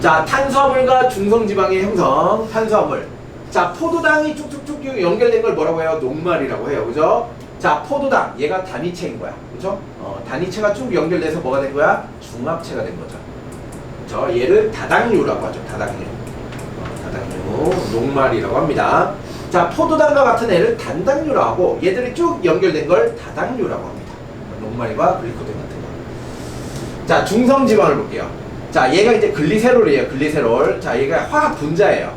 자, 탄수화물과 중성지방의 형성, 탄수화물. 자, 포도당이 쭉쭉쭉 연결된 걸 뭐라고 해요? 녹말이라고 해요. 그죠? 자, 포도당. 얘가 단위체인 거야. 그죠? 단위체가 쭉 연결돼서 뭐가 된 거야? 중합체가 된 거죠. 그죠? 얘를 다당류라고 하죠. 다당류. 다당류. 녹말이라고 합니다. 자, 포도당과 같은 애를 단당류라고 하고 얘들이 쭉 연결된 걸 다당류라고 합니다. 녹말과 글리코겐 같은 거. 자, 중성지방을 볼게요. 자, 얘가 이제 글리세롤이에요. 글리세롤. 자, 얘가 화학 분자예요.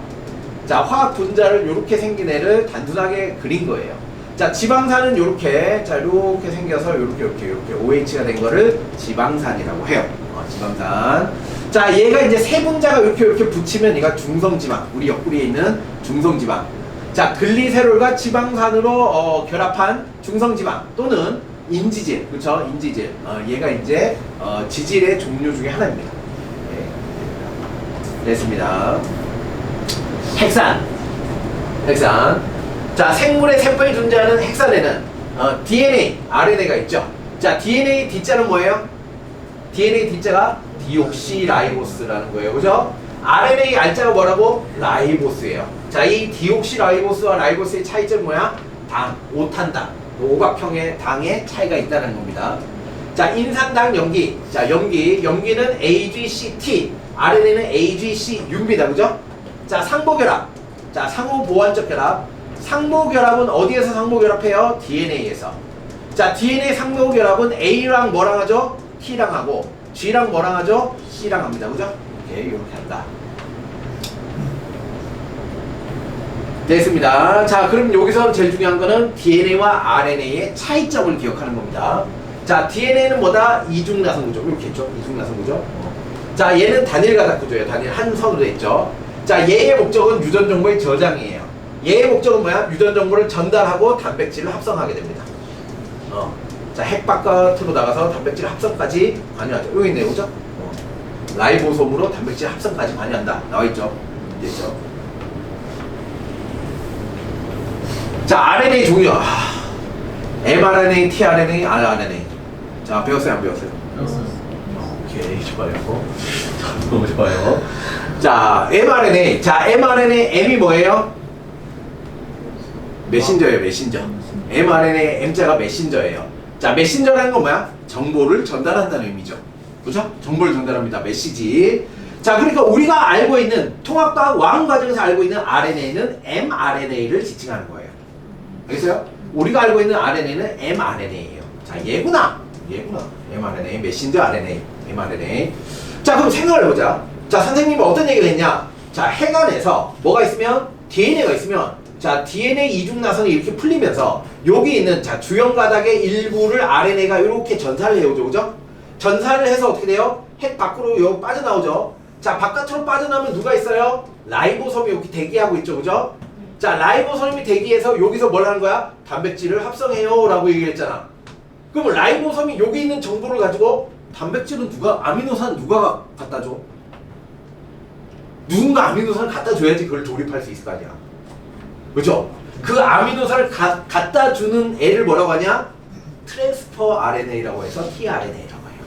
자, 화학 분자를 이렇게 생긴 애를 단순하게 그린 거예요. 자, 지방산은 이렇게, 자, 이렇게 생겨서 이렇게 OH가 된 거를 지방산이라고 해요. 지방산. 자, 얘가 이제 세 분자가 이렇게 붙이면 얘가 중성지방. 우리 옆구리에 있는 중성지방. 자, 글리세롤과 지방산으로 결합한 중성지방 또는 인지질, 그렇죠? 인지질. 얘가 이제 지질의 종류 중에 하나입니다. 네. 됐습니다. 핵산. 자, 생물의 세포에 존재하는 핵산에는 DNA, RNA가 있죠. 자, DNA D자는 뭐예요? DNA D자가 디옥시라이보스라는 거예요. 그죠? RNA R자가 뭐라고? 라이보스예요. 자, 이 디옥시라이보스와 라이보스의 차이점은 뭐야? 당, 오탄당, 오각형의 당의 차이가 있다는 겁니다. 자, 인산당 염기. 자, 염기는 AGCT, RNA는 AGCU입니다. 그죠? 자, 상보결합. 자, 상호보완적 결합. 상보결합은 어디에서 상보결합해요? DNA에서. 자, DNA 상보결합은 A랑 뭐랑 하죠? T랑 하고, G랑 뭐랑 하죠? C랑 합니다. 그죠? 오케이, 이렇게 한다. 됐습니다. 자, 그럼 여기서 제일 중요한 거는 DNA와 RNA의 차이점을 기억하는 겁니다. 자, DNA는 뭐다? 이중나선 구조. 이렇게 있죠? 이중나선 구조. 자, 얘는 단일가닥 구조예요. 단일 한 선으로 돼 있죠. 자, 얘의 목적은 유전 정보의 저장이에요. 얘의 목적은 뭐야? 유전 정보를 전달하고 단백질을 합성하게 됩니다. 자, 핵 바깥으로 나가서 단백질 합성까지 관여하죠. 여기 있네요, 그죠? 라이보솜으로 단백질 합성까지 관여한다. 나와 있죠? 있죠? 자, RNA 종류. mRNA, tRNA, rRNA. 자, 배웠어요, 안 배웠어요? 배웠어요. 오케이, 좋아요. 너무 좋아요. 자, mRNA. 자, mRNA, m이 뭐예요? 메신저예요, 메신저. mRNA, m자가 메신저예요. 자, 메신저라는 건 뭐야? 정보를 전달한다는 의미죠. 그죠? 정보를 전달합니다. 메시지. 자, 그러니까 우리가 알고 있는 통합과학 왕 과정에서 알고 있는 RNA는 mRNA를 지칭하는 거예요. 알겠어요? 우리가 알고 있는 RNA는 mRNA예요. 자, 얘구나. mRNA, 메신저 RNA, mRNA. 자, 그럼 생각을 해보자. 자, 선생님이 어떤 얘기를 했냐? 자, 핵안에서 뭐가 있으면 DNA가 있으면 자, DNA 이중 나선이 이렇게 풀리면서 여기 있는 자, 주연 가닥의 일부를 RNA가 이렇게 전사를 해오죠, 그죠? 전사를 해서 어떻게 돼요? 핵 밖으로 여기 빠져나오죠. 자, 바깥으로 빠져나오면 누가 있어요? 라이보솜이 여기 대기하고 있죠, 그죠? 자, 라이보솜이 대기해서 여기서 뭘 하는 거야? 단백질을 합성해요 라고 얘기했잖아. 그럼 라이보솜이 여기 있는 정보를 가지고 단백질은 아미노산 누가 갖다 줘? 누군가 아미노산을 갖다 줘야지 그걸 조립할 수 있을 거 아니야. 그죠? 그 아미노산을 갖다 주는 애를 뭐라고 하냐? 트랜스퍼 RNA라고 해서 tRNA라고 해요.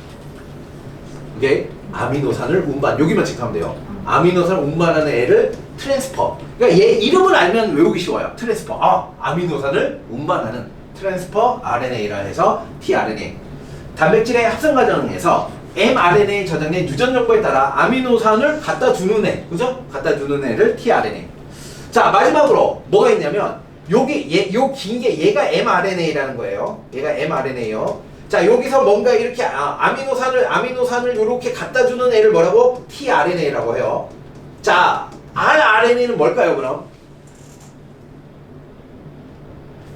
이게 아미노산을 운반, 여기만 체크하면 돼요. 아미노산을 운반하는 애를 트랜스퍼. 그러니까 얘 이름을 알면 외우기 쉬워요. 트랜스퍼. 아, 아미노산을 운반하는 트랜스퍼 RNA라 해서 tRNA. 단백질의 합성 과정에서 mRNA 저장된 유전 정보에 따라 아미노산을 갖다 주는 애, 그죠? 갖다 주는 애를 tRNA. 자, 마지막으로 뭐가 있냐면 여기 요 긴 게 얘가 mRNA라는 거예요. 얘가 mRNA요. 자, 여기서 뭔가 이렇게 아미노산을 이렇게 갖다 주는 애를 뭐라고? tRNA라고 해요. 자, rRNA는 뭘까요, 그럼?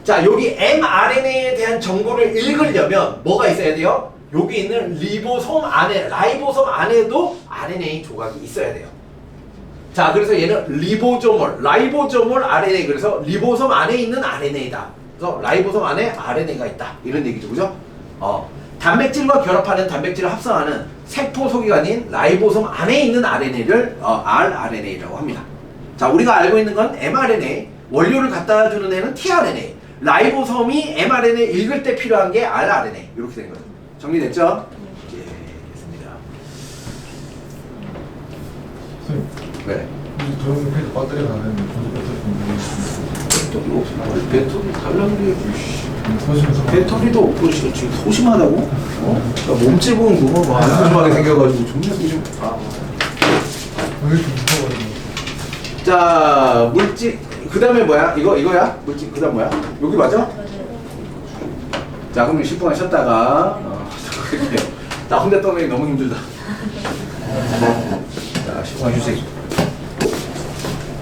자, 여기 mRNA에 대한 정보를 읽으려면 뭐가 있어야 돼요? 여기 있는 라이보솜 안에도 RNA 조각이 있어야 돼요. 자, 그래서 얘는 라이보조몰 RNA, 그래서 리보솜 안에 있는 RNA다. 그래서 라이보솜 안에 RNA가 있다. 이런 얘기죠, 그죠? 단백질과 결합하는 단백질을 합성하는 세포 소기관인 라이보솜 안에 있는 RNA를 rRNA라고 합니다. 자, 우리가 알고 있는 건 mRNA, 원료를 갖다 주는 애는 tRNA, 라이보솜이 mRNA 읽을 때 필요한 게 rRNA. 이렇게 된 거죠. 정리됐죠? 예, 됐습니다. 선생님, 네. 저는 그래도 배터리가 나는데 저도 배터리 배터리 달라는 게 소심해서 배터리도 없고 지금 소심하다고? 그러니까 몸집 보면 그거 안 소심하게 생겨가지고 존나 소심. 왜 이렇게 무서워가지고. 자, 물질 그 다음에 뭐야? 이거야? 물질 그 다음 뭐야? 여기 맞아? 맞아요. 자, 그럼 10분간 쉬었다가 나 혼자 떠나기 너무 힘들다. 자, 10분간 휴식.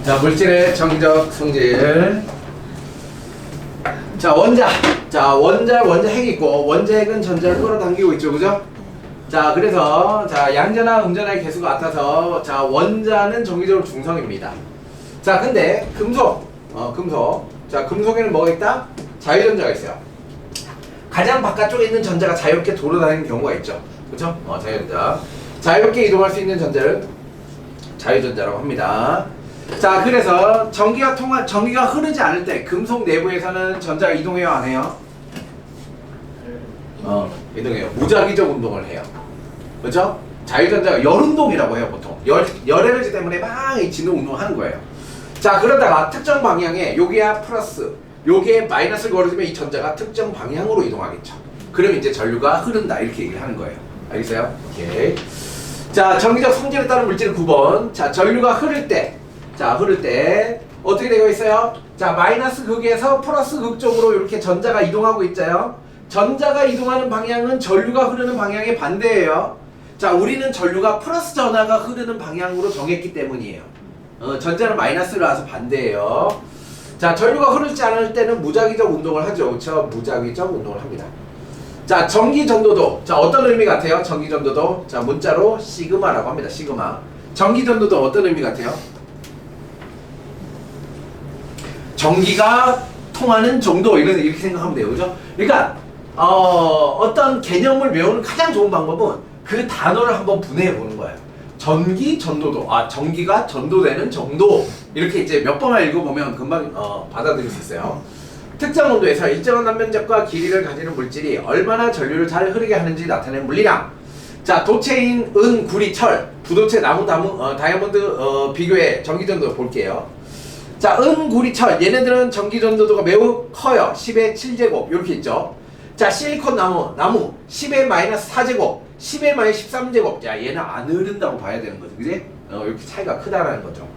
자, 물질의 정적 성질. 자, 원자 핵 있고 원자 핵은 전자를 끌어당기고 있죠, 그죠? 자, 그래서 자, 양자나 음전의 개수가 같아서 자, 원자는 정기적으로 중성입니다. 자, 근데 금속. 자, 금속에는 뭐가 있다? 자유전자가 있어요. 가장 바깥쪽에 있는 전자가 자유롭게 돌아다니는 경우가 있죠. 그렇죠? 자유전자. 자유롭게 이동할 수 있는 전자를 자유전자라고 합니다. 자, 그래서 전기가 흐르지 않을 때 금속 내부에서는 전자가 이동해요, 안 해요? 이동해요. 무작위적 운동을 해요. 그렇죠? 자유전자가 열운동이라고 해요, 보통. 열에너지 때문에 막 진동 운동을 하는 거예요. 자, 그러다가 특정 방향에 여기야 플러스, 여기에 마이너스를 걸어주면 이 전자가 특정 방향으로 이동하겠죠. 그럼 이제 전류가 흐른다, 이렇게 얘기를 하는 거예요. 알겠어요? 오케이. 자, 전기적 성질에 따른 물질 9번. 자, 전류가 흐를 때 어떻게 되고 있어요? 자, 마이너스 극에서 플러스 극 쪽으로 이렇게 전자가 이동하고 있죠. 전자가 이동하는 방향은 전류가 흐르는 방향의 반대예요. 자, 우리는 전류가 플러스 전하가 흐르는 방향으로 정했기 때문이에요. 전자는 마이너스라서 반대예요. 자, 전류가 흐르지 않을 때는 무작위적 운동을 하죠. 그렇죠? 무작위적 운동을 합니다. 자, 전기 전도도. 자, 어떤 의미 같아요? 전기 전도도. 자, 문자로 시그마라고 합니다. 시그마. 전기 전도도 어떤 의미 같아요? 전기가 통하는 정도, 이렇게 생각하면 돼요. 그죠? 그러니까 어떤 개념을 외우는 가장 좋은 방법은 그 단어를 한번 분해해 보는 거예요. 전기 전도도. 전기가 전도되는 정도. 이렇게 이제 몇 번만 읽어보면 금방 받아들일 수 있어요. 특정 온도에서 일정한 남면적과 길이를 가지는 물질이 얼마나 전류를 잘 흐르게 하는지 나타내는 물리량. 자, 도체인 은, 구리, 철, 부도체, 나무, 다이아몬드 비교해 전기전도 볼게요. 자, 은, 구리, 철, 얘네들은 전기전도도가 매우 커요. 10의 7제곱 이렇게 있죠. 자, 실리콘 나무 10의 마이너스 4제곱, 10의 마이너스 13제곱. 야, 얘는 안 흐른다고 봐야 되는 거죠. 그지? 이렇게 차이가 크다라는 거죠.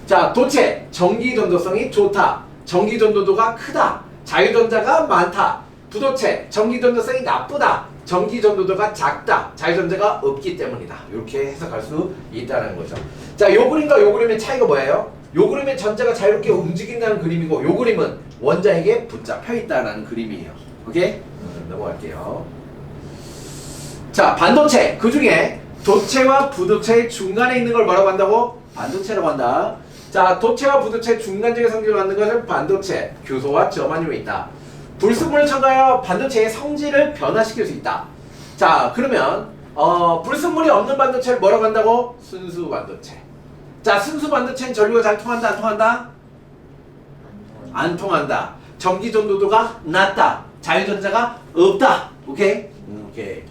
자, 도체. 전기 전도성이 좋다. 전기 전도도가 크다. 자유전자가 많다. 부도체. 전기 전도성이 나쁘다. 전기 전도도가 작다. 자유전자가 없기 때문이다. 이렇게 해석할 수 있다는 거죠. 자, 요 그림과 요 그림의 차이가 뭐예요? 요 그림의 전자가 자유롭게 움직인다는 그림이고, 요 그림은 원자에게 붙잡혀 있다는 그림이에요. 오케이? 넘어갈게요. 자, 반도체. 그 중에 도체와 부도체의 중간에 있는 걸 뭐라고 한다고? 반도체라고 한다. 자, 도체와 부도체 중간적인 성질을 갖는 것은 반도체. 규소와 저만륨에 있다. 불순물을 첨가하여 반도체의 성질을 변화시킬 수 있다. 자, 그러면 불순물이 없는 반도체를 뭐라고 한다고? 순수 반도체. 자, 순수 반도체는 전류가 잘 통한다, 안 통한다? 안 통한다. 전기 전도도가 낮다. 자유전자가 없다. 오케이? 오케이.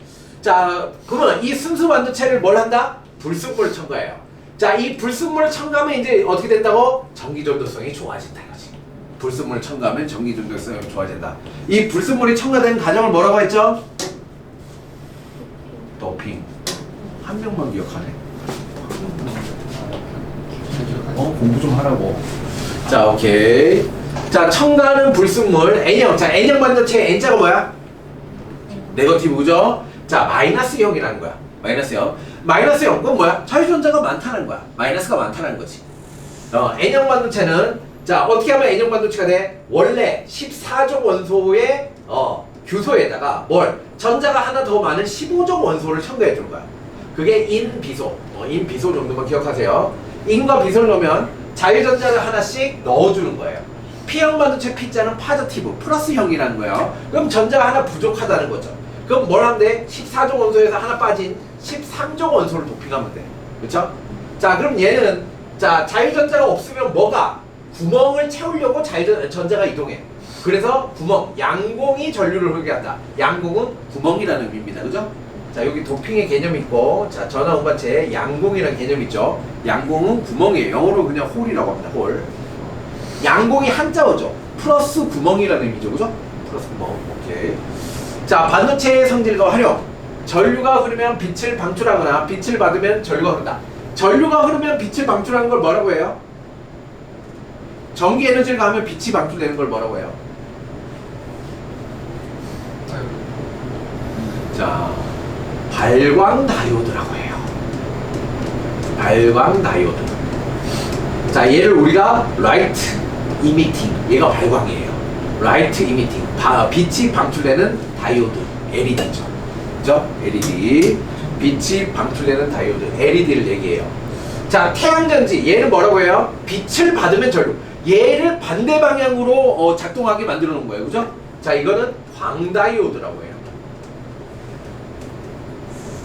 자, 그러면 이 순수 반도체를 뭘 한다? 불순물을 첨가해요. 자, 이 불순물을 첨가하면 이제 어떻게 된다고? 전기 전도성이 좋아진다 이거지. 불순물을 첨가하면 전기 전도성이 좋아진다. 이 불순물이 첨가된 과정을 뭐라고 했죠? 도핑. 한 명만 기억하네. 공부 좀 하라고. 자, 오케이. 자, 첨가하는 불순물 N형. 자, N형 반도체 N자가 뭐야? 네거티브죠? 자, 마이너스형이라는 거야. 마이너스형. 마이너스형. 그건 뭐야? 자유전자가 많다는 거야. 마이너스가 많다는 거지. N형 반도체는 자, 어떻게 하면 N형 반도체가 돼? 원래 14족 원소의 규소에다가 뭘? 전자가 하나 더 많은 15족 원소를 첨가해 줄 거야. 그게 인비소. 인비소 정도만 기억하세요. 인과 비소를 넣으면 자유전자를 하나씩 넣어주는 거예요. P형 반도체 P자는 파저티브, 플러스형이라는 거예요. 그럼 전자가 하나 부족하다는 거죠. 그럼 뭘 하면 돼? 14족 원소에서 하나 빠진 13족 원소를 도핑하면 돼. 그쵸? 자, 그럼 얘는 자, 자유전자가 없으면 뭐가? 구멍을 채우려고 전자가 이동해. 그래서 구멍, 양공이 전류를 흐르게 한다. 양공은 구멍이라는 의미입니다. 그죠? 자, 여기 도핑의 개념이 있고, 자, 전화 운반체에 양공이라는 개념이 있죠. 양공은 구멍이에요. 영어로 그냥 홀이라고 합니다. 홀. 양공이 한자어죠. 플러스 구멍이라는 의미죠. 그죠? 플러스 구멍. 오케이. 자, 반도체의 성질과 활용. 전류가 흐르면 빛을 방출하거나 빛을 받으면 전류가 흐른다. 전류가 흐르면 빛을 방출하는 걸 뭐라고 해요? 전기 에너지를 가하면 빛이 방출되는 걸 뭐라고 해요? 자, 발광 다이오드라고 해요. 발광 다이오드. 자, 얘를 우리가 라이트 이미팅. 얘가 발광이에요. 라이트 이미팅. 빛이 방출되는 다이오드. LED죠. 그죠? LED. 빛이 방출되는 다이오드. LED를 얘기해요. 자, 태양전지. 얘는 뭐라고 해요? 빛을 받으면 전류. 얘를 반대 방향으로 작동하게 만들어 놓은 거예요. 그죠? 자, 이거는 광다이오드라고 해요.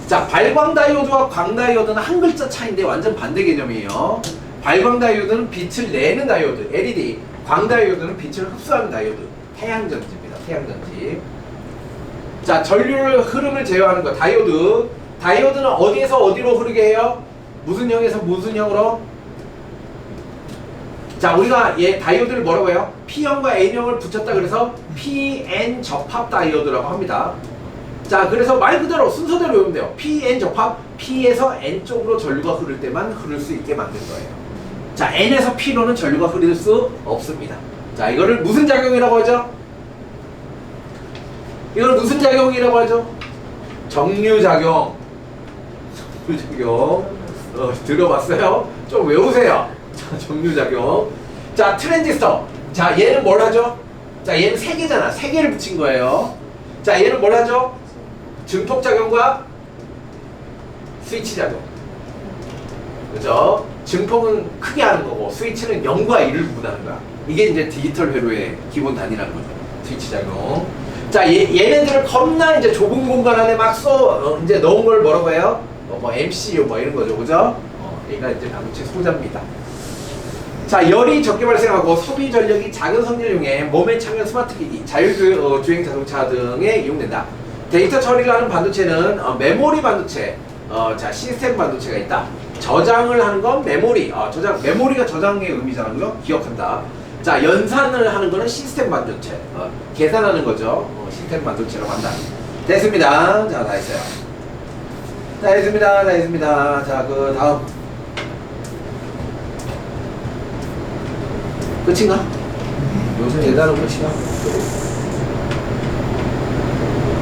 자, 발광다이오드와 광다이오드는 한 글자 차이인데 완전 반대 개념이에요. 발광다이오드는 빛을 내는 다이오드, LED. 광다이오드는 빛을 흡수하는 다이오드. 태양전지입니다. 태양전지. 자, 전류를 흐름을 제어하는 거. 다이오드. 다이오드는 어디에서 어디로 흐르게 해요? 무슨 형에서 무슨 형으로? 자, 우리가 얘 다이오드를 뭐라고 해요? P형과 N형을 붙였다 그래서 PN 접합 다이오드라고 합니다. 자, 그래서 말 그대로 순서대로 외우면 돼요. PN 접합, P에서 N 쪽으로 전류가 흐를 때만 흐를 수 있게 만든 거예요. 자, N에서 P로는 전류가 흐를 수 없습니다. 자, 이거를 무슨 작용이라고 하죠? 이걸 무슨 작용이라고 하죠? 정류작용. 정류작용. 들어봤어요? 좀 외우세요. 자, 정류작용. 자, 트랜지스터. 자, 얘는 뭘 하죠? 자, 얘는 세 개잖아. 세 개를 붙인 거예요. 자, 얘는 뭘 하죠? 증폭작용과 스위치작용. 그죠? 증폭은 크게 하는 거고, 스위치는 0과 1을 구분하는 거야. 이게 이제 디지털 회로의 기본 단위라는 거죠. 스위치작용. 자, 얘네들을 겁나 이제 좁은 공간 안에 막 이제 넣은 걸 뭐라고 해요? 뭐 MCU 뭐 이런 거죠. 그죠? 얘가 이제 반도체 소자입니다. 자, 열이 적게 발생하고 소비 전력이 작은 성질용에 몸에 착용 스마트기기, 자율주행 자동차 등에 이용된다. 데이터 처리를 하는 반도체는 메모리 반도체, 자, 시스템 반도체가 있다. 저장을 하는 건 메모리, 메모리가 저장의 의미잖아요. 그죠? 기억한다. 자, 연산을 하는 거는 시스템 반도체, 계산하는 거죠. 시스템 반도체라고 한다. 됐습니다. 자, 다 했어요. 자, 있습니다. 자, 있습니다. 자, 그 다음. 끝인가? 요새 대단한 끝인가?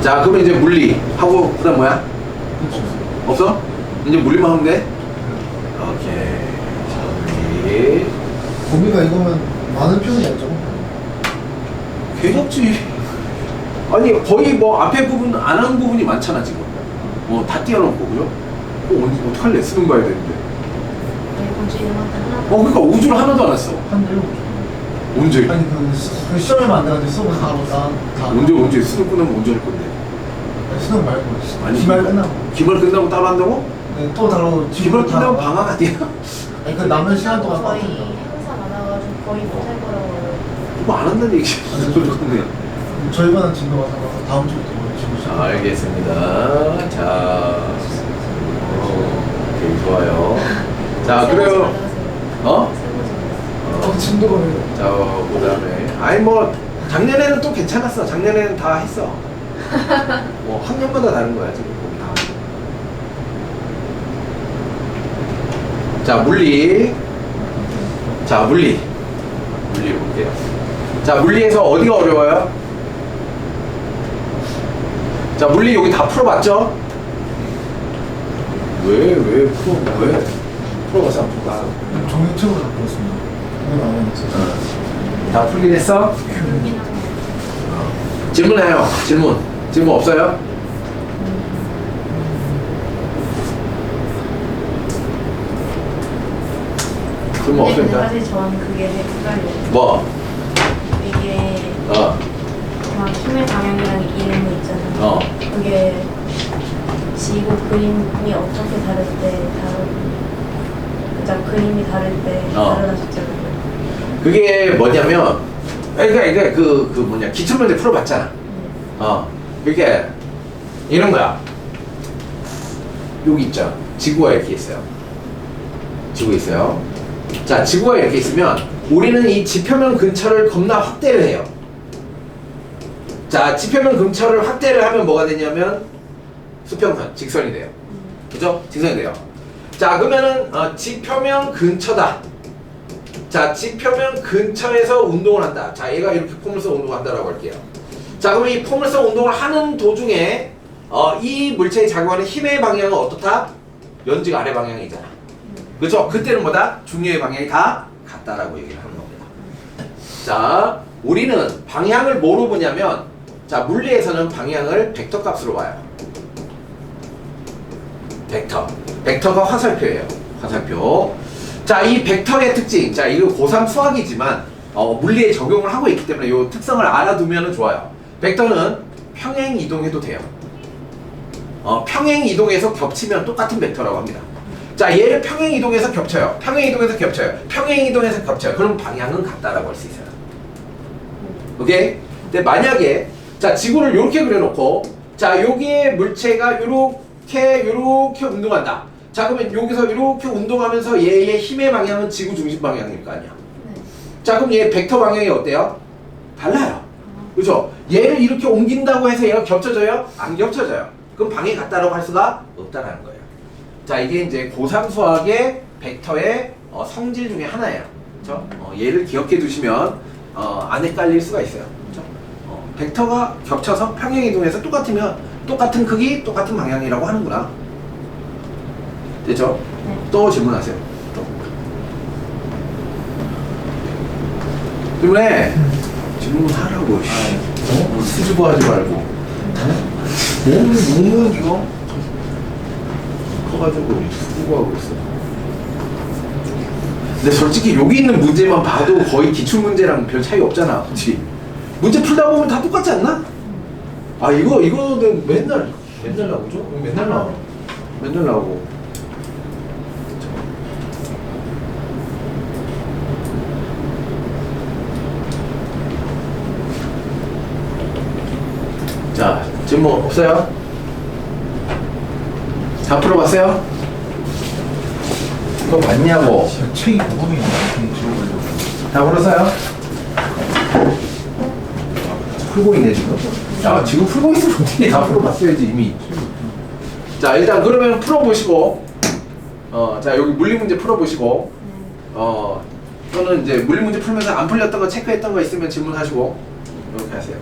자, 그러면 이제 물리 하고 그다음 뭐야? 그렇죠. 없어? 이제 물리만 하면 돼? 오케이. 자, 물리. 범위가 이거면 많은 편이었죠. 괜찮지. 아니 거의 뭐 앞에 부분 안 한 부분이 많잖아 지금. 다 띄워놓고 그죠? 어떡할래? 쓰는 거 해야 되는데. 이번 주 이런 것도 하나. 그러니까 우주를 하나도 안 했어. 한대요. 언제? 아니 그 시험을 만들어가지고 수업을 다 언제 수능 끝나면 언제 할 건데? 수능 말고 아니, 기말 끝나고 기말 끝나고 따로 한다고? 네, 또 다른 기말 끝나면 방학 아니야? 아니 그 남는 시간 동안 거의 빡센다. 행사 많아가지고 거의 못할 거라고. 뭐 안 한다는 얘기지. 그렇네. 저희 반은 진도가 살아서 다음 주부터 지금 시작. 알겠습니다. 자, 오케이 좋아요. 자 그래요. 어? 진도가 왜? 자 그다음에 아니 뭐 작년에는 또 괜찮았어. 작년에는 다 했어. 뭐 학년마다 다른 거야 지금. 자 물리. 자 물리 볼게요. 자 물리에서 어디가 어려워요? 자 물리 여기 다 풀어봤죠? 왜 풀어봤어 안 풀어봤어? 종이책으로 다 풀었습니다. 이건 안 했어요. 다 풀긴 했어? 질문해요. 질문 없어요? 질문 근데 없으니까 사실 전 그게 되게 헷갈려요. 뭐? 이게 막 힘의 방향이랑 이름이 있잖아요. 그게 지구 그림이 어떻게 다를 때 그림이 다를 때 다르다셨잖아요. 그게 뭐냐면 그러니까 이게 그 뭐냐 기출문제 풀어봤잖아. 그게 이런 거야. 여기 있죠. 지구가 이렇게 있어요. 지구 있어요. 자, 지구가 이렇게 있으면 우리는 이 지표면 근처를 겁나 확대를 해요. 자, 지표면 근처를 확대를 하면 뭐가 되냐면 수평선, 직선이 돼요. 그죠? 직선이 돼요. 자, 그러면은 지표면 근처다. 자, 지표면 근처에서 운동을 한다. 자, 얘가 이렇게 포물선 운동을 한다라고 할게요. 자, 그러면 이 포물선 운동을 하는 도중에 이 물체에 작용하는 힘의 방향은 어떻다? 연지가 아래 방향이잖아. 그렇죠? 그때는 뭐다? 중력의 방향이 다 같다라고 얘기를 하는 겁니다. 자, 우리는 방향을 뭐로 보냐면 자, 물리에서는 방향을 벡터 값으로 봐요. 벡터가 화살표예요. 화살표. 자, 이 벡터의 특징. 자, 이거 고3 수학이지만 물리에 적용을 하고 있기 때문에 이 특성을 알아두면 좋아요. 벡터는 평행 이동해도 돼요. 평행 이동해서 겹치면 똑같은 벡터라고 합니다. 자, 얘를 평행 이동해서 겹쳐요. 평행 이동해서 겹쳐요. 평행 이동해서 겹쳐요. 그럼 방향은 같다라고 할 수 있어요. 오케이? 근데 만약에 자, 지구를 이렇게 그려놓고 자, 여기에 물체가 요렇게 운동한다. 자, 그러면 여기서 이렇게 운동하면서 얘의 힘의 방향은 지구 중심 방향일 거 아니야. 자, 그럼 얘 벡터 방향이 어때요? 달라요. 그죠? 얘를 이렇게 옮긴다고 해서 얘가 겹쳐져요? 안 겹쳐져요. 그럼 방향이 같다라고 할 수가 없다라는 거예요. 자, 이게 이제 고3 수학의 벡터의 성질 중에 하나예요. 그렇죠? 얘를 기억해 두시면 안 헷갈릴 수가 있어요. 그렇죠? 벡터가 겹쳐서 평행 이동해서 똑같으면 똑같은 크기, 똑같은 방향이라고 하는구나. 됐죠? 네. 또 질문하세요. 또. 질문해. 질문하라고. 수줍어하지 말고. 너무 이거 커가지고 수고하고 있어. 근데 솔직히 여기 있는 문제만 봐도 거의 기출 문제랑 별 차이 없잖아, 그렇지? 문제 풀다 보면 다 똑같지 않나? 아 이거는 맨날 나오죠? 맨날 나오고. 자, 지금 뭐 없어요? 다 풀어봤어요? 그거 맞냐고? 책이 구멍이 들어가려고. 다 풀었어요? 풀고 있네 지금? 야, 지금 풀고 있으면 어떻게 다 풀어봤어야지 이미. 자 일단 그러면 풀어보시고 자 여기 물리 문제 풀어보시고 또는 이제 물리 문제 풀면서 안 풀렸던 거 체크했던 거 있으면 질문하시고 이렇게 하세요.